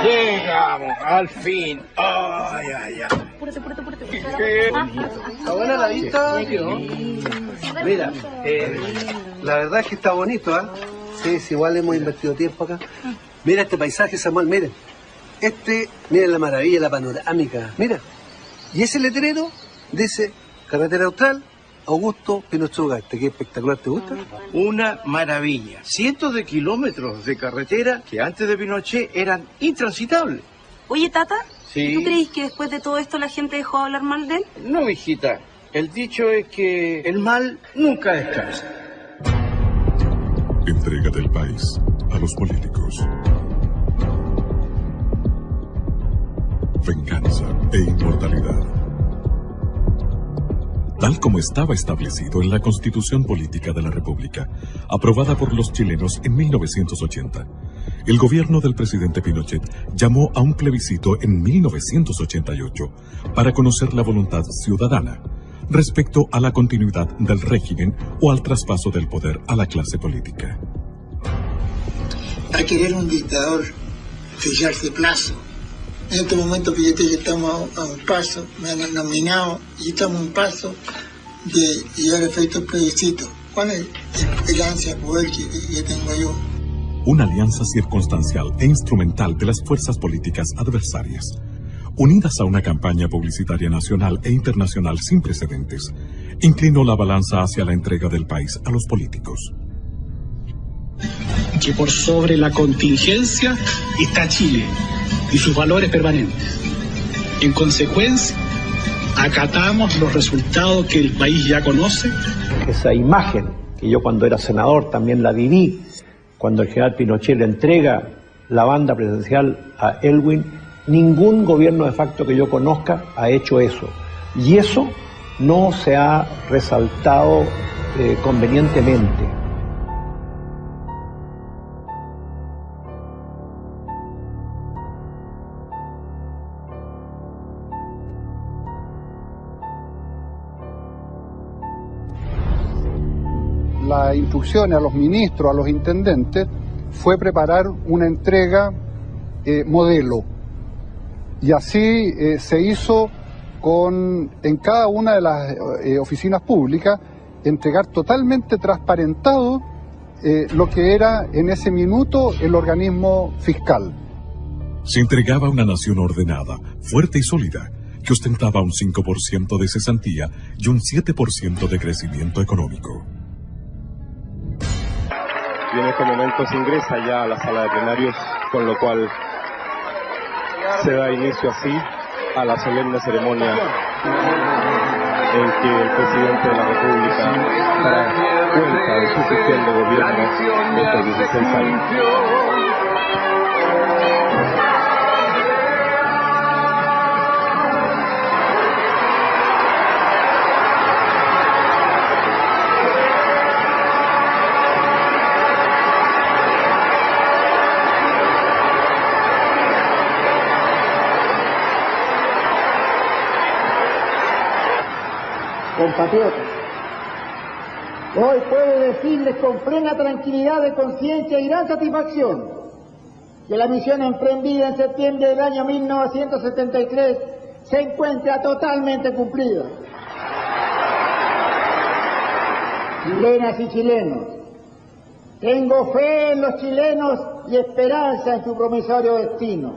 Llegamos, al fin. Ay, ay, ay. Apúrate. ¿Está buena la vista? Mira, la verdad es que está bonito, ¿ah? Sí, igual hemos invertido tiempo acá. Mira este paisaje, Samuel, miren. Miren la maravilla, la panorámica, mira. Y ese letrero dice Carretera Austral, Augusto Pinochet Ugarte. Qué espectacular, ¿te gusta? Una maravilla. Cientos de kilómetros de carretera que antes de Pinochet eran intransitables. Oye, Tata, Sí. ¿tú crees que después de todo esto la gente dejó de hablar mal de él? No, hijita. El dicho es que el mal nunca descansa. Entrega del país a los políticos. Venganza e inmortalidad. Tal como estaba establecido en la Constitución Política de la República, aprobada por los chilenos en 1980, el gobierno del presidente Pinochet llamó a un plebiscito en 1988 para conocer la voluntad ciudadana respecto a la continuidad del régimen o al traspaso del poder a la clase política. A querer un dictador fijarse plazo. En este momento, fíjate que estamos a un paso, me han nominado y estamos a un paso de llegar a efecto plebiscito. ¿Cuál es el ansia de poder que tengo yo? Una alianza circunstancial e instrumental de las fuerzas políticas adversarias, unidas a una campaña publicitaria nacional e internacional sin precedentes, inclinó la balanza hacia la entrega del país a los políticos. Que por sobre la contingencia está Chile y sus valores permanentes. En consecuencia, acatamos los resultados que el país ya conoce. Esa imagen, que yo cuando era senador también la viví, cuando el general Pinochet le entrega la banda presidencial a Elwin, ningún gobierno de facto que yo conozca ha hecho eso. Y eso no se ha resaltado convenientemente. La instrucción a los ministros, a los intendentes, fue preparar una entrega modelo. Y así se hizo en cada una de las oficinas públicas, entregar totalmente transparentado lo que era en ese minuto el organismo fiscal. Se entregaba a una nación ordenada, fuerte y sólida, que ostentaba un 5% de cesantía y un 7% de crecimiento económico. Y en este momento se ingresa ya a la sala de plenarios, con lo cual se da inicio así a la solemne ceremonia en que el presidente de la República dará cuenta de su gestión de gobierno de estos 16 años. Compatriotas, hoy puedo decirles con plena tranquilidad de conciencia y gran satisfacción que la misión emprendida en septiembre del año 1973 se encuentra totalmente cumplida. Chilenas y chilenos, tengo fe en los chilenos y esperanza en su promisorio destino.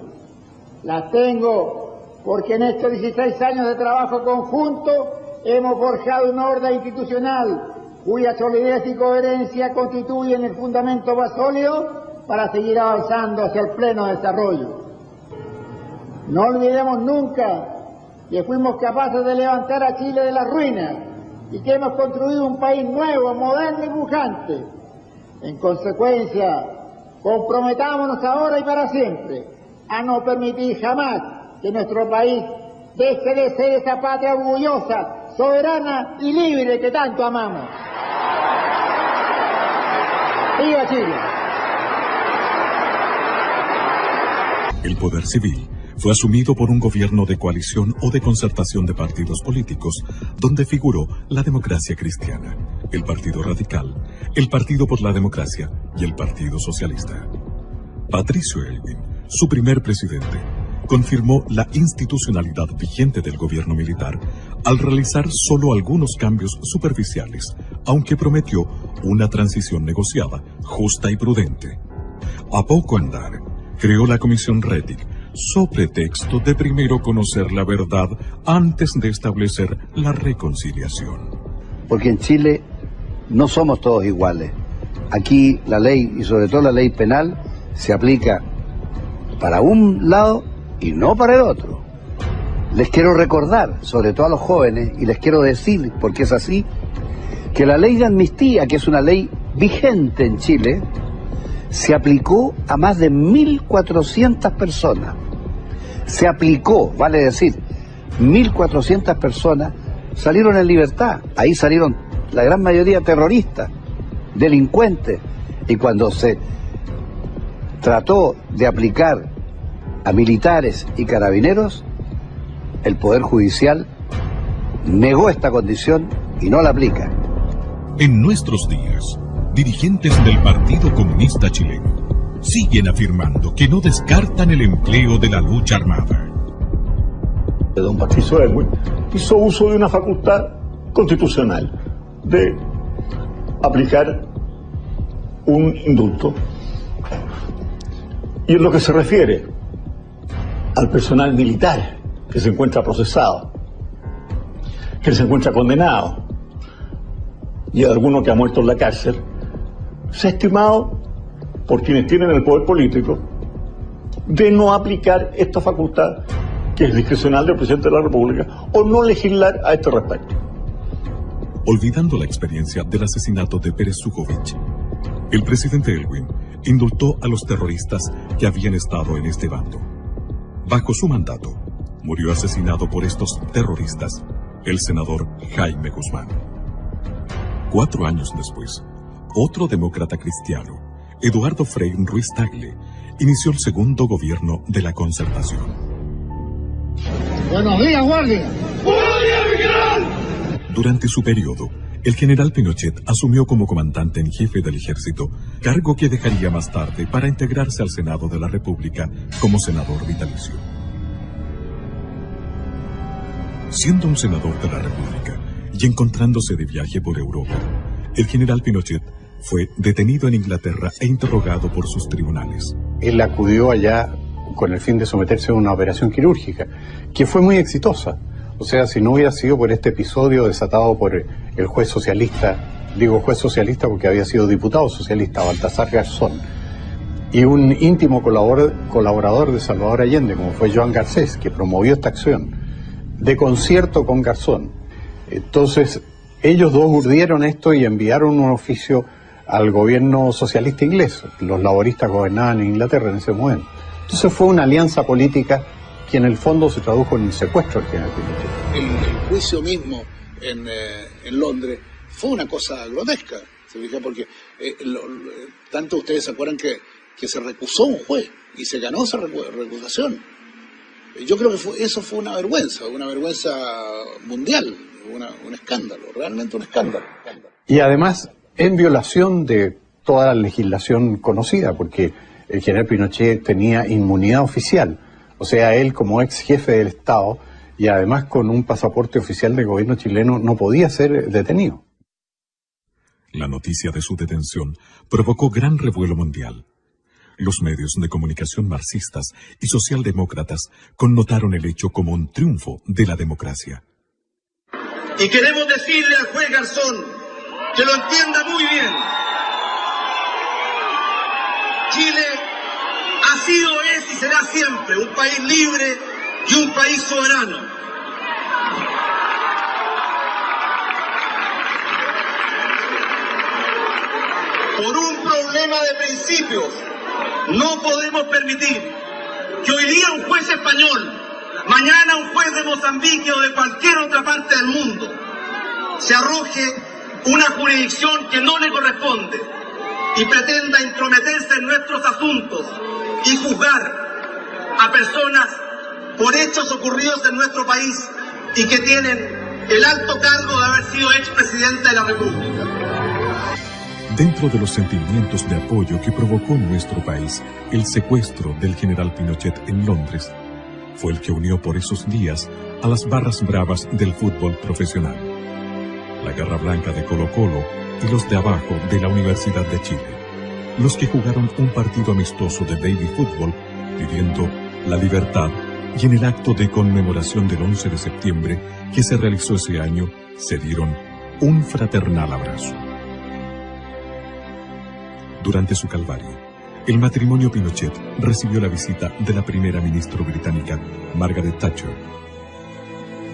Las tengo porque en estos 16 años de trabajo conjunto hemos forjado una orden institucional cuya solidez y coherencia constituyen el fundamento más sólido para seguir avanzando hacia el pleno desarrollo. No olvidemos nunca que fuimos capaces de levantar a Chile de las ruinas y que hemos construido un país nuevo, moderno y pujante. En consecuencia, comprometámonos ahora y para siempre a no permitir jamás que nuestro país deje de ser esa patria orgullosa, soberana y libre que tanto amamos. ¡Viva Chile! El poder civil fue asumido por un gobierno de coalición o de concertación de partidos políticos, donde figuró la Democracia Cristiana, el Partido Radical, el Partido por la Democracia y el Partido Socialista. Patricio Elwin, su primer presidente, confirmó la institucionalidad vigente del gobierno militar al realizar solo algunos cambios superficiales, aunque prometió una transición negociada, justa y prudente. A poco andar, creó la Comisión Rettig, so pretexto de primero conocer la verdad antes de establecer la reconciliación. Porque en Chile no somos todos iguales. Aquí la ley, y sobre todo la ley penal, se aplica para un lado y no para el otro. Les quiero recordar, sobre todo a los jóvenes, y les quiero decir, porque es así, que la ley de amnistía, que es una ley vigente en Chile, se aplicó a más de 1.400 personas. Se aplicó, vale decir, 1.400 personas salieron en libertad. Ahí salieron la gran mayoría terroristas, delincuentes, y cuando se trató de aplicar a militares y carabineros, el Poder Judicial negó esta condición y no la aplica. En nuestros días, dirigentes del Partido Comunista Chileno siguen afirmando que no descartan el empleo de la lucha armada. Don Patricio Elwin hizo uso de una facultad constitucional de aplicar un indulto. Y en lo que se refiere al personal militar que se encuentra procesado, que se encuentra condenado, y a alguno que ha muerto en la cárcel, se ha estimado por quienes tienen el poder político de no aplicar esta facultad que es discrecional del presidente de la República o no legislar a este respecto. Olvidando la experiencia del asesinato de Pérez Sujovic, el presidente Elwin indultó a los terroristas que habían estado en este bando. Bajo su mandato, murió asesinado por estos terroristas el senador Jaime Guzmán. 4 años después, otro demócrata cristiano, Eduardo Frei Ruiz Tagle, inició el segundo gobierno de la Concertación. Buenos días, guardia. ¡Buenos días, mi general! Durante su periodo, el general Pinochet asumió como comandante en jefe del ejército, cargo que dejaría más tarde para integrarse al Senado de la República como senador vitalicio. Siendo un senador de la República y encontrándose de viaje por Europa, el general Pinochet fue detenido en Inglaterra e interrogado por sus tribunales. Él acudió allá con el fin de someterse a una operación quirúrgica, que fue muy exitosa. O sea, si no hubiera sido por este episodio desatado por el juez socialista, digo juez socialista porque había sido diputado socialista, Baltasar Garzón, y un íntimo colaborador de Salvador Allende, como fue Joan Garcés, que promovió esta acción, de concierto con Garzón. Entonces, ellos dos urdieron esto y enviaron un oficio al gobierno socialista inglés. Los laboristas gobernaban en Inglaterra en ese momento. Entonces fue una alianza política que en el fondo se tradujo en el secuestro del general Pinochet. El juicio mismo en Londres fue una cosa grotesca, ¿se fija? Porque tanto ustedes se acuerdan que se recusó un juez y se ganó esa recusación. Yo creo que eso fue una vergüenza mundial, un escándalo, realmente un escándalo. Y además en violación de toda la legislación conocida, porque el general Pinochet tenía inmunidad oficial. O sea, él como ex jefe del Estado y además con un pasaporte oficial del gobierno chileno no podía ser detenido. La noticia de su detención provocó gran revuelo mundial. Los medios de comunicación marxistas y socialdemócratas connotaron el hecho como un triunfo de la democracia. Y queremos decirle al juez Garzón que lo entienda muy bien. Chile ha sido, es y será siempre un país libre y un país soberano. Por un problema de principios, no podemos permitir que hoy día un juez español, mañana un juez de Mozambique o de cualquier otra parte del mundo, se arroje una jurisdicción que no le corresponde y pretenda intrometerse en nuestros asuntos y juzgar a personas por hechos ocurridos en nuestro país y que tienen el alto cargo de haber sido expresidente de la República. Dentro de los sentimientos de apoyo que provocó en nuestro país el secuestro del general Pinochet en Londres, fue el que unió por esos días a las barras bravas del fútbol profesional, la Garra Blanca de Colo-Colo y los de abajo de la Universidad de Chile, los que jugaron un partido amistoso de baby fútbol pidiendo la libertad, y en el acto de conmemoración del 11 de septiembre que se realizó ese año se dieron un fraternal abrazo. Durante su calvario, el matrimonio Pinochet recibió la visita de la primera ministra británica, Margaret Thatcher.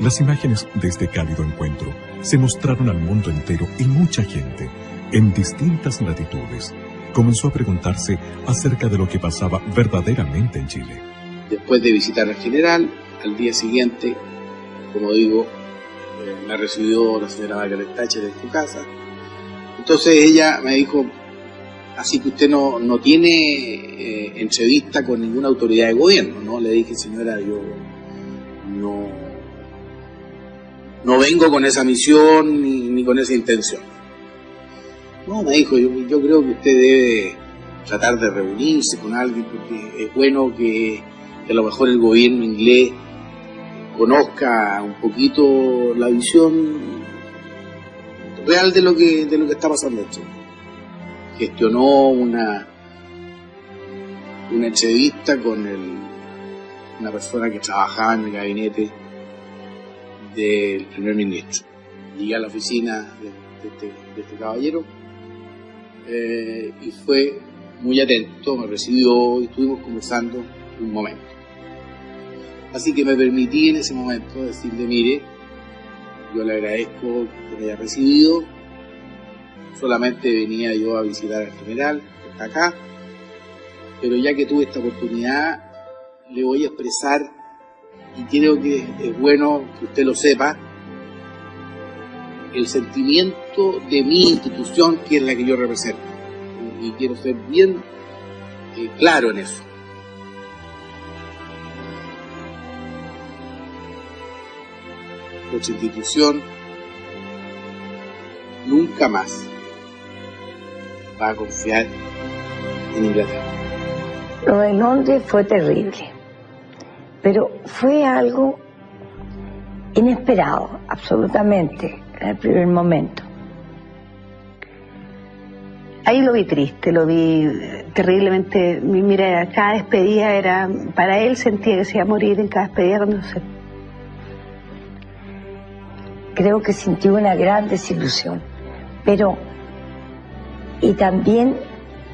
Las imágenes de este cálido encuentro se mostraron al mundo entero y mucha gente, en distintas latitudes, comenzó a preguntarse acerca de lo que pasaba verdaderamente en Chile. Después de visitar al general, al día siguiente, como digo, me recibió la señora Margaret Thatcher en su casa. Entonces ella me dijo: así que usted no tiene entrevista con ninguna autoridad de gobierno, ¿no? Le dije: señora, yo no vengo con esa misión ni con esa intención. No, me dijo, yo creo que usted debe tratar de reunirse con alguien, porque es bueno que a lo mejor el gobierno inglés conozca un poquito la visión real de lo que está pasando en Chile. Gestionó una entrevista con una persona que trabajaba en el gabinete del primer ministro. Llegué a la oficina de este caballero y fue muy atento, me recibió y estuvimos conversando un momento. Así que me permití en ese momento decirle, mire, yo le agradezco que me haya recibido, solamente venía yo a visitar al general, que está acá, pero ya que tuve esta oportunidad, le voy a expresar, y creo que es bueno que usted lo sepa, el sentimiento de mi institución, que es la que yo represento. Y quiero ser bien claro en eso. Nuestra institución nunca más va a confiar en Inglaterra. Lo de Londres fue terrible, pero fue algo inesperado, absolutamente, en el primer momento. Ahí lo vi triste, lo vi terriblemente. Mira, cada despedida era, para él sentía que se iba a morir en cada despedida cuando se... Creo que sintió una gran desilusión, pero, y también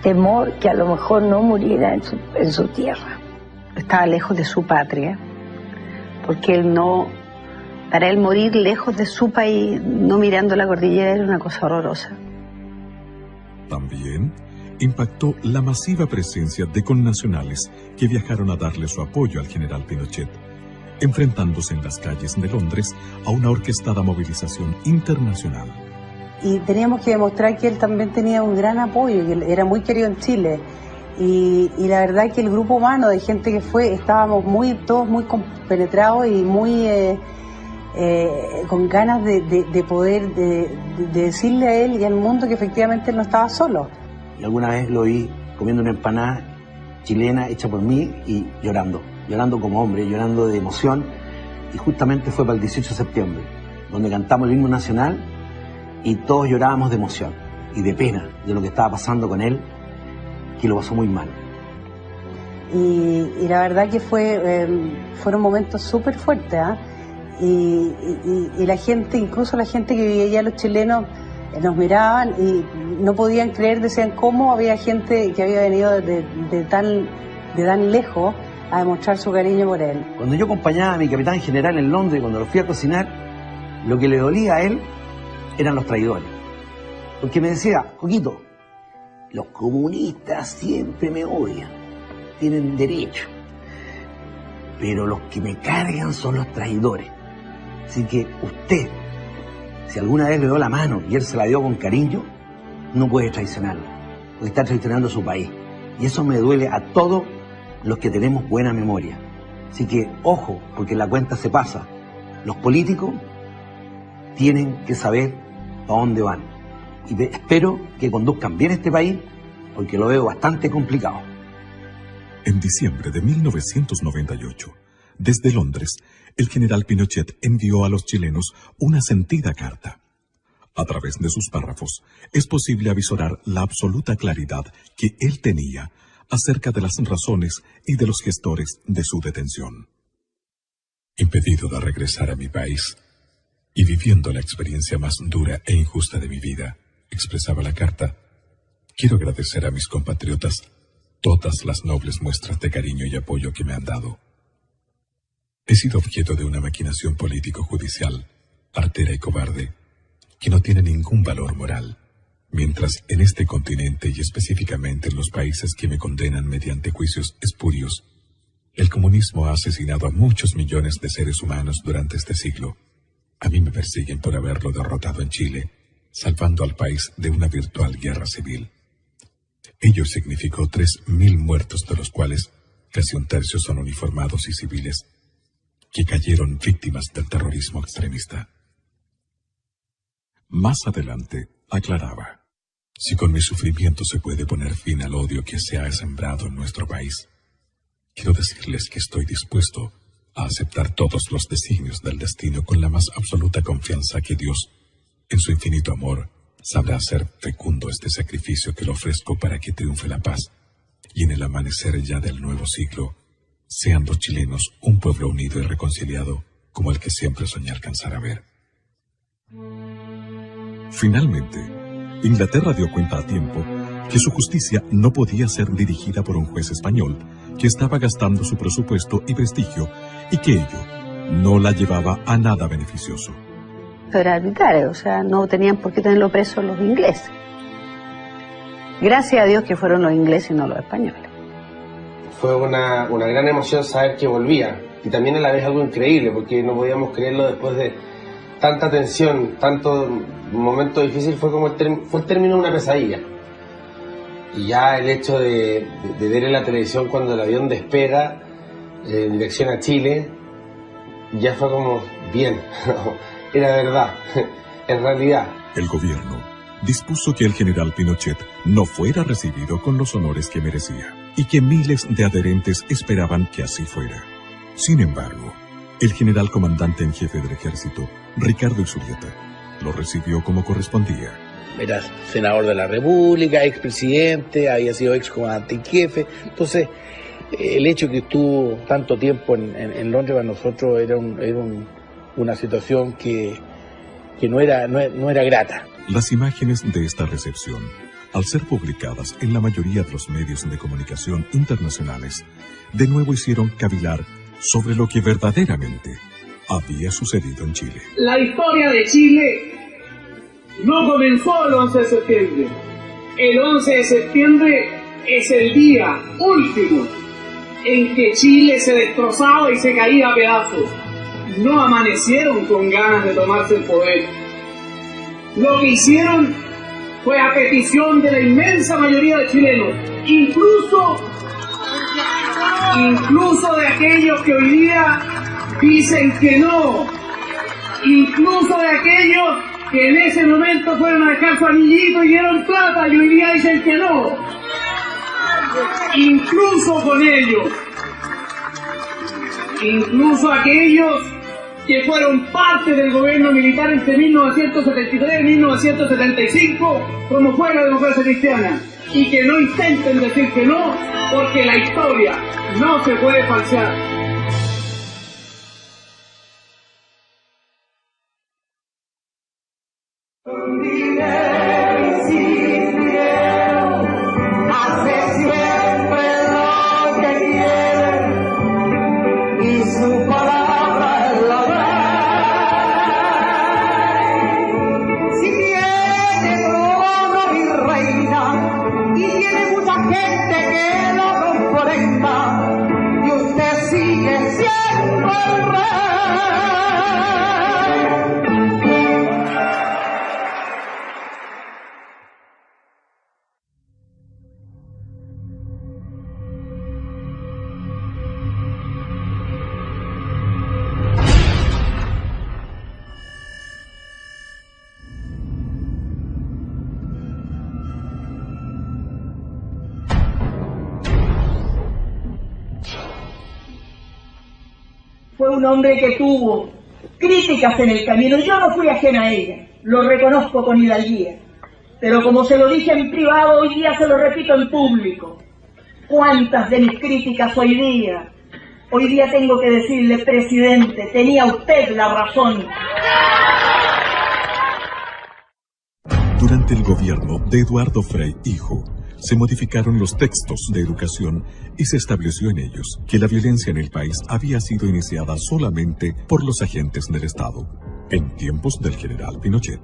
temor que a lo mejor no muriera en su tierra. Estaba lejos de su patria, porque él no, para él morir lejos de su país, no mirando la cordillera, era una cosa horrorosa. También impactó la masiva presencia de connacionales que viajaron a darle su apoyo al general Pinochet, enfrentándose en las calles de Londres a una orquestada movilización internacional. Y teníamos que demostrar que él también tenía un gran apoyo, que era muy querido en Chile. Y la verdad que el grupo humano de gente que fue, estábamos todos muy compenetrados y muy con ganas de poder de decirle a él y al mundo que efectivamente él no estaba solo. Y alguna vez lo vi comiendo una empanada chilena hecha por mí y llorando como hombre, llorando de emoción. Y justamente fue para el 18 de septiembre, donde cantamos el himno nacional y todos llorábamos de emoción y de pena de lo que estaba pasando con él, que lo pasó muy mal. Y la verdad que fueron momentos súper fuertes, ¿eh? Y la gente, incluso la gente que vivía allá, los chilenos, nos miraban y no podían creer, decían cómo había gente que había venido de tan lejos a demostrar su cariño por él. Cuando yo acompañaba a mi capitán general en Londres, cuando lo fui a cocinar, lo que le dolía a él eran los traidores. Porque me decía, Coquito, los comunistas siempre me odian, tienen derecho, pero los que me cargan son los traidores. Así que usted, si alguna vez le dio la mano y él se la dio con cariño, no puede traicionarlo, porque está traicionando a su país. Y eso me duele a todos los que tenemos buena memoria. Así que, ojo, porque la cuenta se pasa. Los políticos tienen que saber a dónde van. Y espero que conduzcan bien este país, porque lo veo bastante complicado. En diciembre de 1998, desde Londres, el general Pinochet envió a los chilenos una sentida carta. A través de sus párrafos, es posible avisorar la absoluta claridad que él tenía acerca de las razones y de los gestores de su detención. Impedido de regresar a mi país y viviendo la experiencia más dura e injusta de mi vida, expresaba la carta, quiero agradecer a mis compatriotas todas las nobles muestras de cariño y apoyo que me han dado. He sido objeto de una maquinación político-judicial, artera y cobarde, que no tiene ningún valor moral, mientras en este continente y específicamente en los países que me condenan mediante juicios espurios, el comunismo ha asesinado a muchos millones de seres humanos durante este siglo. A mí me persiguen por haberlo derrotado en Chile, salvando al país de una virtual guerra civil. Ello significó 3.000 muertos, de los cuales casi un tercio son uniformados y civiles, que cayeron víctimas del terrorismo extremista. Más adelante, aclaraba, si con mi sufrimiento se puede poner fin al odio que se ha sembrado en nuestro país, quiero decirles que estoy dispuesto a aceptar todos los designios del destino con la más absoluta confianza que Dios en su infinito amor, sabrá hacer fecundo este sacrificio que le ofrezco para que triunfe la paz, y en el amanecer ya del nuevo siglo, sean los chilenos un pueblo unido y reconciliado, como el que siempre soñé alcanzar a ver. Finalmente, Inglaterra dio cuenta a tiempo que su justicia no podía ser dirigida por un juez español que estaba gastando su presupuesto y prestigio, y que ello no la llevaba a nada beneficioso. Era arbitrario, o sea, no tenían por qué tenerlo preso los ingleses. Gracias a Dios que fueron los ingleses y no los españoles. Fue una gran emoción saber que volvía, y también a la vez algo increíble, porque no podíamos creerlo después de tanta tensión, tanto momento difícil. Fue como el término de una pesadilla. Y ya el hecho de ver en la televisión cuando el avión despega en dirección a Chile, ya fue como, bien, era verdad, en realidad. El gobierno dispuso que el general Pinochet no fuera recibido con los honores que merecía, y que miles de adherentes esperaban que así fuera. Sin embargo, el general comandante en jefe del ejército, Ricardo Ixurieta, lo recibió como correspondía. Era senador de la República, expresidente, había sido excomandante en jefe. Entonces, el hecho que estuvo tanto tiempo en Londres para nosotros era una situación que no era grata. Las imágenes de esta recepción, al ser publicadas en la mayoría de los medios de comunicación internacionales, de nuevo hicieron cavilar sobre lo que verdaderamente había sucedido en Chile. La historia de Chile no comenzó el 11 de septiembre. El 11 de septiembre es el día último en que Chile se destrozaba y se caía a pedazos. No amanecieron con ganas de tomarse el poder. Lo que hicieron fue a petición de la inmensa mayoría de chilenos, incluso de aquellos que hoy día dicen que no, incluso de aquellos que en ese momento fueron a dejar su anillito y dieron plata y hoy día dicen que no. Incluso con ellos, incluso aquellos que fueron parte del gobierno militar entre 1973 y 1975, como fue la democracia cristiana, y que no intenten decir que no, porque la historia no se puede falsear. Fue un hombre que tuvo críticas en el camino. Yo no fui ajena a ella, lo reconozco con hidalguía. Pero como se lo dije en privado, hoy día se lo repito en público. ¿Cuántas de mis críticas hoy día tengo que decirle, presidente, tenía usted la razón? Durante el gobierno de Eduardo Frei, hijo, se modificaron los textos de educación y se estableció en ellos que la violencia en el país había sido iniciada solamente por los agentes del Estado, en tiempos del general Pinochet.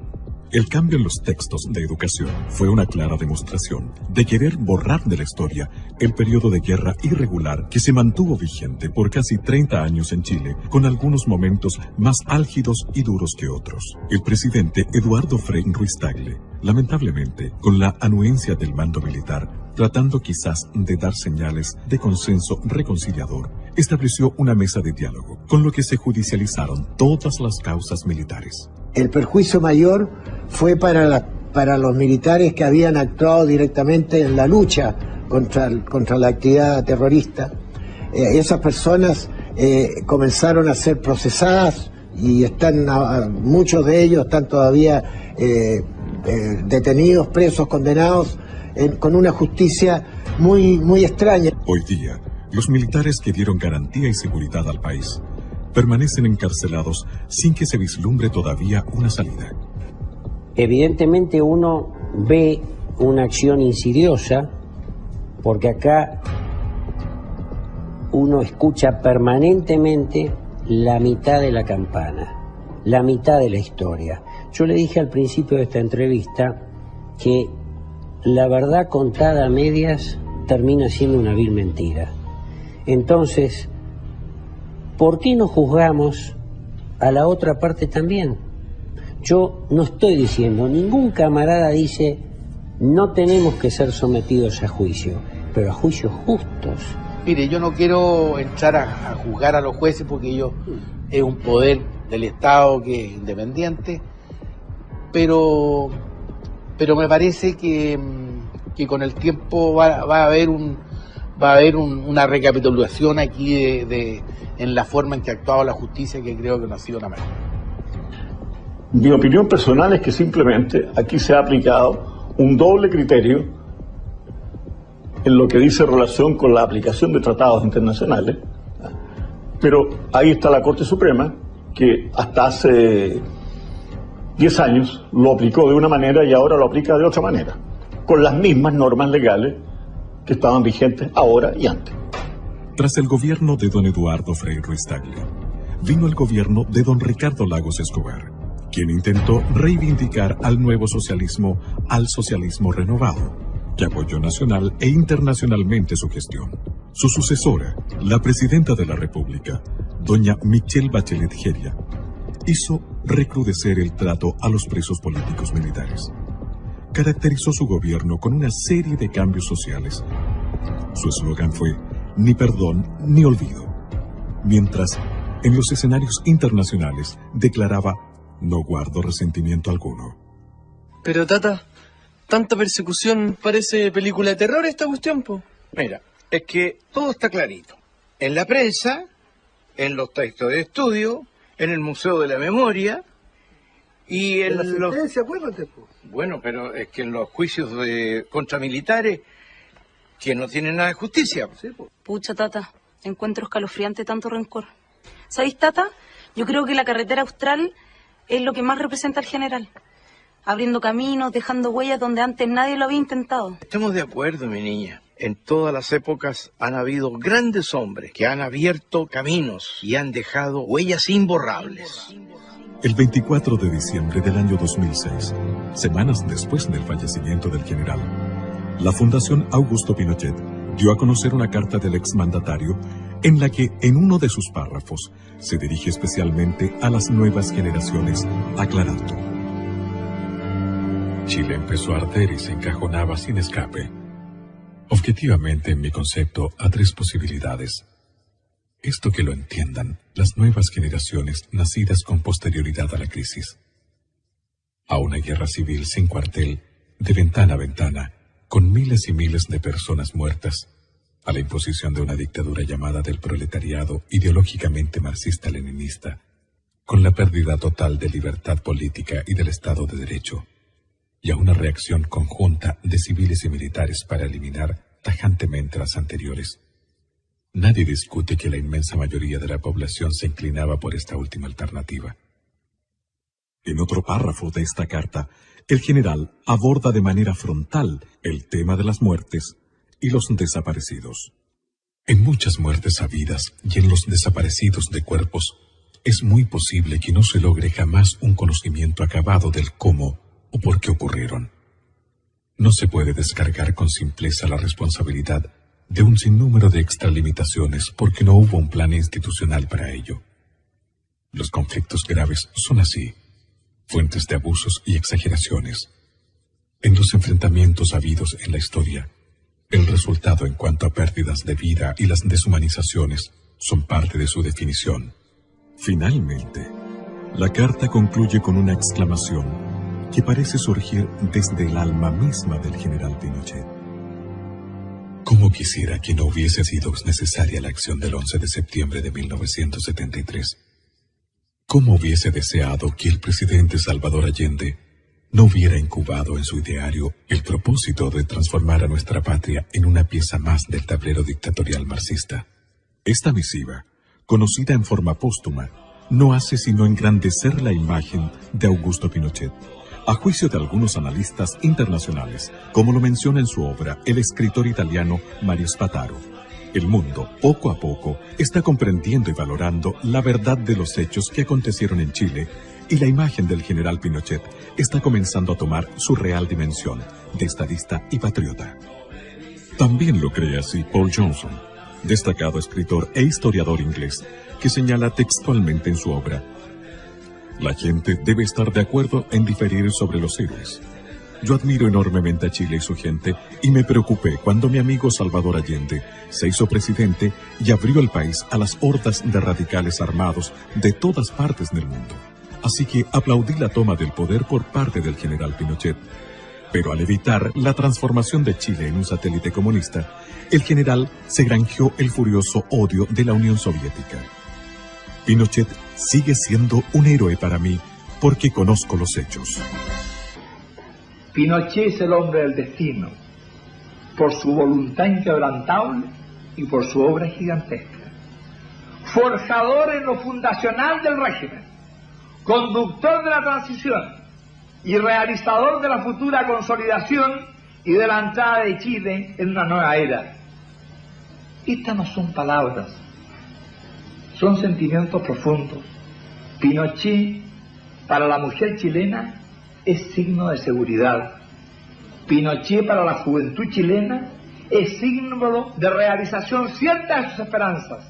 El cambio en los textos de educación fue una clara demostración de querer borrar de la historia el periodo de guerra irregular que se mantuvo vigente por casi 30 años en Chile, con algunos momentos más álgidos y duros que otros. El presidente Eduardo Frei Ruiz-Tagle, lamentablemente, con la anuencia del mando militar, tratando quizás de dar señales de consenso reconciliador, estableció una mesa de diálogo, con lo que se judicializaron todas las causas militares. El perjuicio mayor fue para los militares que habían actuado directamente en la lucha contra la actividad terrorista. Esas personas comenzaron a ser procesadas y muchos de ellos están todavía detenidos, presos, condenados, con una justicia muy extraña. Hoy día, los militares que dieron garantía y seguridad al país permanecen encarcelados sin que se vislumbre todavía una salida. Evidentemente uno ve una acción insidiosa, porque acá uno escucha permanentemente la mitad de la campana, la mitad de la historia. Yo le dije al principio de esta entrevista que la verdad contada a medias termina siendo una vil mentira. Entonces, ¿por qué no juzgamos a la otra parte también? Yo no estoy diciendo, ningún camarada dice, no tenemos que ser sometidos a juicio, pero a juicios justos. Mire, yo no quiero entrar a juzgar a los jueces porque ellos es un poder del Estado que es independiente, pero me parece que con el tiempo va a haber una recapitulación aquí en la forma en que ha actuado la justicia, que creo que no ha sido la mejor. Mi opinión personal es que simplemente aquí se ha aplicado un doble criterio en lo que dice relación con la aplicación de tratados internacionales, pero ahí está la Corte Suprema, que hasta hace 10 años lo aplicó de una manera y ahora lo aplica de otra manera, con las mismas normas legales que estaban vigentes ahora y antes. Tras el gobierno de don Eduardo Frei Ruiz-Tagle, vino el gobierno de don Ricardo Lagos Escobar, quien intentó reivindicar al nuevo socialismo, al socialismo renovado, que apoyó nacional e internacionalmente su gestión. Su sucesora, la presidenta de la República, doña Michelle Bachelet Jeria, hizo recrudecer el trato a los presos políticos militares. Caracterizó su gobierno con una serie de cambios sociales. Su eslogan fue, ni perdón ni olvido, mientras en los escenarios internacionales declaraba, no guardo resentimiento alguno. Pero Tata, tanta persecución, parece película de terror esta cuestión, po. Mira, es que todo está clarito. En la prensa, en los textos de estudio, en el Museo de la Memoria y en la sentencia, acuérdate, po. Bueno, pero es que en los juicios contra militares, que no tienen nada de justicia. Sí, po. Pucha, Tata, encuentro escalofriante tanto rencor. ¿Sabéis, Tata? Yo creo que la carretera austral es lo que más representa al general. Abriendo caminos, dejando huellas donde antes nadie lo había intentado. Estamos de acuerdo, mi niña. En todas las épocas han habido grandes hombres que han abierto caminos y han dejado huellas imborrables. El 24 de diciembre del año 2006, semanas después del fallecimiento del general, la Fundación Augusto Pinochet dio a conocer una carta del exmandatario en la que, en uno de sus párrafos, se dirige especialmente a las nuevas generaciones, aclarando: Chile empezó a arder y se encajonaba sin escape. Objetivamente, en mi concepto, a 3 posibilidades. Esto que lo entiendan las nuevas generaciones nacidas con posterioridad a la crisis. A una guerra civil sin cuartel, de ventana a ventana, con miles y miles de personas muertas, a la imposición de una dictadura llamada del proletariado ideológicamente marxista-leninista, con la pérdida total de libertad política y del Estado de Derecho, y a una reacción conjunta de civiles y militares para eliminar tajantemente las anteriores. Nadie discute que la inmensa mayoría de la población se inclinaba por esta última alternativa. En otro párrafo de esta carta, el general aborda de manera frontal el tema de las muertes y los desaparecidos. En muchas muertes habidas y en los desaparecidos de cuerpos, es muy posible que no se logre jamás un conocimiento acabado del cómo o por qué ocurrieron. No se puede descargar con simpleza la responsabilidad de un sinnúmero de extralimitaciones porque no hubo un plan institucional para ello. Los conflictos graves son así, fuentes de abusos y exageraciones. En los enfrentamientos habidos en la historia, el resultado en cuanto a pérdidas de vida y las deshumanizaciones son parte de su definición. Finalmente, la carta concluye con una exclamación que parece surgir desde el alma misma del general Pinochet. ¿Cómo quisiera que no hubiese sido necesaria la acción del 11 de septiembre de 1973? ¿Cómo hubiese deseado que el presidente Salvador Allende no hubiera incubado en su ideario el propósito de transformar a nuestra patria en una pieza más del tablero dictatorial marxista. Esta misiva, conocida en forma póstuma, no hace sino engrandecer la imagen de Augusto Pinochet, a juicio de algunos analistas internacionales, como lo menciona en su obra el escritor italiano Mario Spataro. El mundo, poco a poco, está comprendiendo y valorando la verdad de los hechos que acontecieron en Chile, y la imagen del general Pinochet está comenzando a tomar su real dimensión de estadista y patriota. También lo cree así Paul Johnson, destacado escritor e historiador inglés, que señala textualmente en su obra: la gente debe estar de acuerdo en diferir sobre los héroes. Yo admiro enormemente a Chile y su gente, y me preocupé cuando mi amigo Salvador Allende se hizo presidente y abrió el país a las hordas de radicales armados de todas partes del mundo. Así que aplaudí la toma del poder por parte del general Pinochet. Pero al evitar la transformación de Chile en un satélite comunista, el general se granjeó el furioso odio de la Unión Soviética. Pinochet sigue siendo un héroe para mí porque conozco los hechos. Pinochet es el hombre del destino, por su voluntad inquebrantable y por su obra gigantesca. Forjador en lo fundacional del régimen, conductor de la transición y realizador de la futura consolidación y de la entrada de Chile en una nueva era. Estas no son palabras, son sentimientos profundos. Pinochet, para la mujer chilena, es signo de seguridad. Pinochet, para la juventud chilena, es símbolo de realización cierta de sus esperanzas.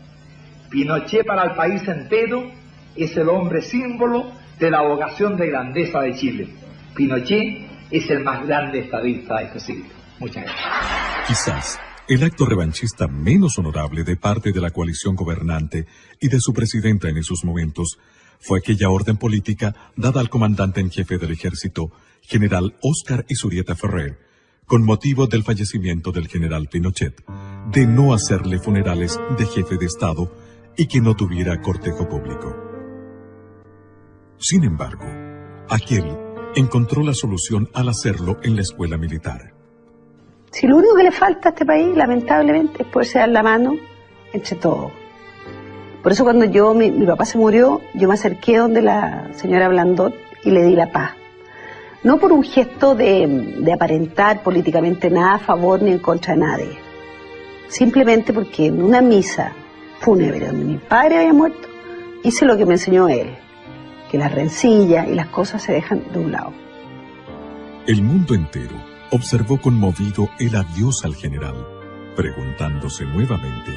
Pinochet, para el país entero, es el hombre símbolo de la vocación de grandeza de Chile. Pinochet es el más grande estadista de este siglo. Muchas gracias. Quizás el acto revanchista menos honorable de parte de la coalición gobernante y de su presidenta en esos momentos fue aquella orden política dada al comandante en jefe del ejército, general Óscar Izurieta Ferrer, con motivo del fallecimiento del general Pinochet, de no hacerle funerales de jefe de Estado y que no tuviera cortejo público. Sin embargo, aquel encontró la solución al hacerlo en la escuela militar. Si lo único que le falta a este país, lamentablemente, es poderse dar la mano entre todos. Por eso cuando mi papá se murió, yo me acerqué donde la señora Blandón y le di la paz. No por un gesto de aparentar políticamente nada a favor ni en contra de nadie. Simplemente porque en una misa fúnebre donde mi padre había muerto, hice lo que me enseñó él, que las rencillas y las cosas se dejan de un lado. El mundo entero observó conmovido el adiós al general, preguntándose nuevamente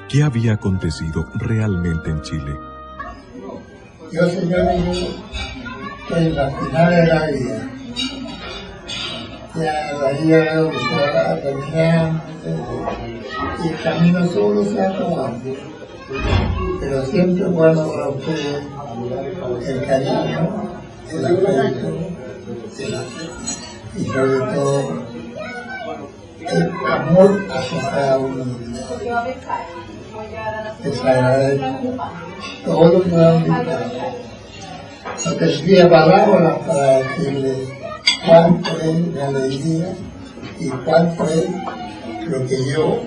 qué había acontecido realmente en Chile. Yo, señores, estoy en la final de la vida. Ya la vida veo que se va terminando y el camino solo se acaba. Pero siempre guardo para ustedes el cariño, el afecto y sobre todo el amor hacia cada uno de ustedes. Les agradezco todo lo que me han invitado. No tendría palabras para decirles cuánto es mi alegría y cuánto es lo que yo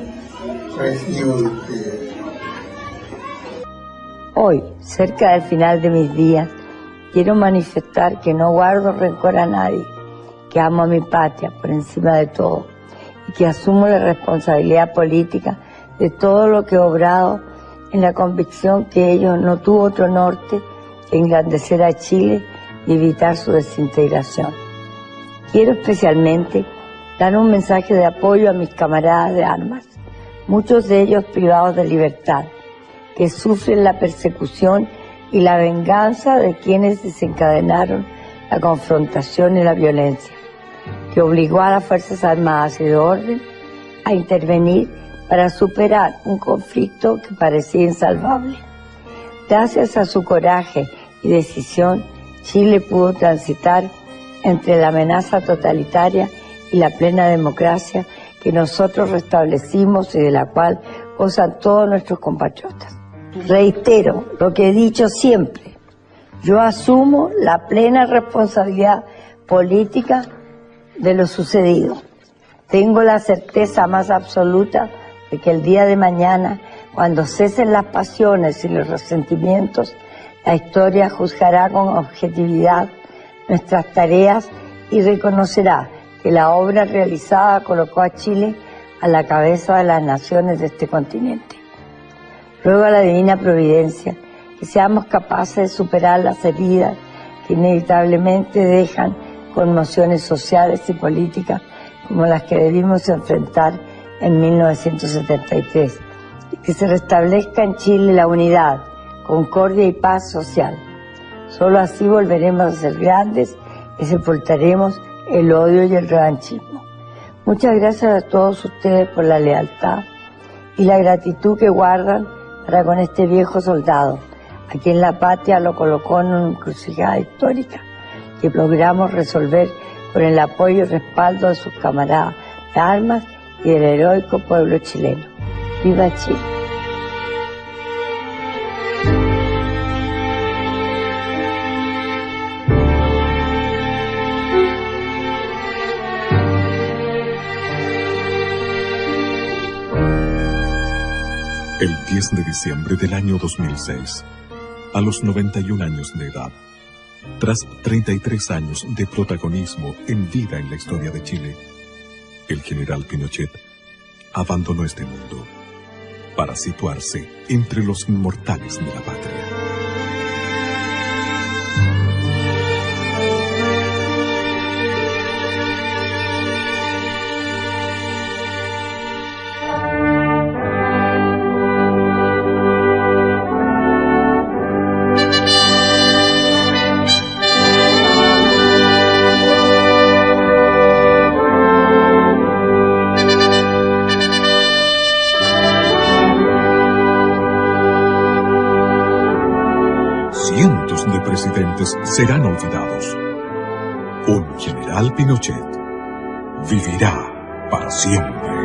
recibo de ustedes. Hoy, cerca del final de mis días, quiero manifestar que no guardo rencor a nadie, que amo a mi patria por encima de todo y que asumo la responsabilidad política de todo lo que he obrado en la convicción que ello no tuvo otro norte que engrandecer a Chile y evitar su desintegración. Quiero especialmente dar un mensaje de apoyo a mis camaradas de armas, muchos de ellos privados de libertad, que sufren la persecución y la venganza de quienes desencadenaron la confrontación y la violencia, que obligó a las Fuerzas Armadas y de orden a intervenir para superar un conflicto que parecía insalvable. Gracias a su coraje y decisión, Chile pudo transitar entre la amenaza totalitaria y la plena democracia que nosotros restablecimos y de la cual gozan todos nuestros compatriotas. Reitero lo que he dicho siempre: yo asumo la plena responsabilidad política de lo sucedido. Tengo la certeza más absoluta de que el día de mañana, cuando cesen las pasiones y los resentimientos, la historia juzgará con objetividad nuestras tareas y reconocerá que la obra realizada colocó a Chile a la cabeza de las naciones de este continente. Ruego a la Divina Providencia que seamos capaces de superar las heridas que inevitablemente dejan conmociones sociales y políticas como las que debimos enfrentar en 1973, y que se restablezca en Chile la unidad, concordia y paz social. Solo así volveremos a ser grandes y sepultaremos el odio y el revanchismo. Muchas gracias a todos ustedes por la lealtad y la gratitud que guardan para con este viejo soldado, a quien la patria lo colocó en una encrucijada histórica que logramos resolver con el apoyo y respaldo de sus camaradas de armas y del heroico pueblo chileno. ¡Viva Chile! El 10 de diciembre del año 2006, a los 91 años de edad, tras 33 años de protagonismo en vida en la historia de Chile, el general Pinochet abandonó este mundo para situarse entre los inmortales de la patria. Cientos de presidentes serán olvidados. Un general Pinochet vivirá para siempre.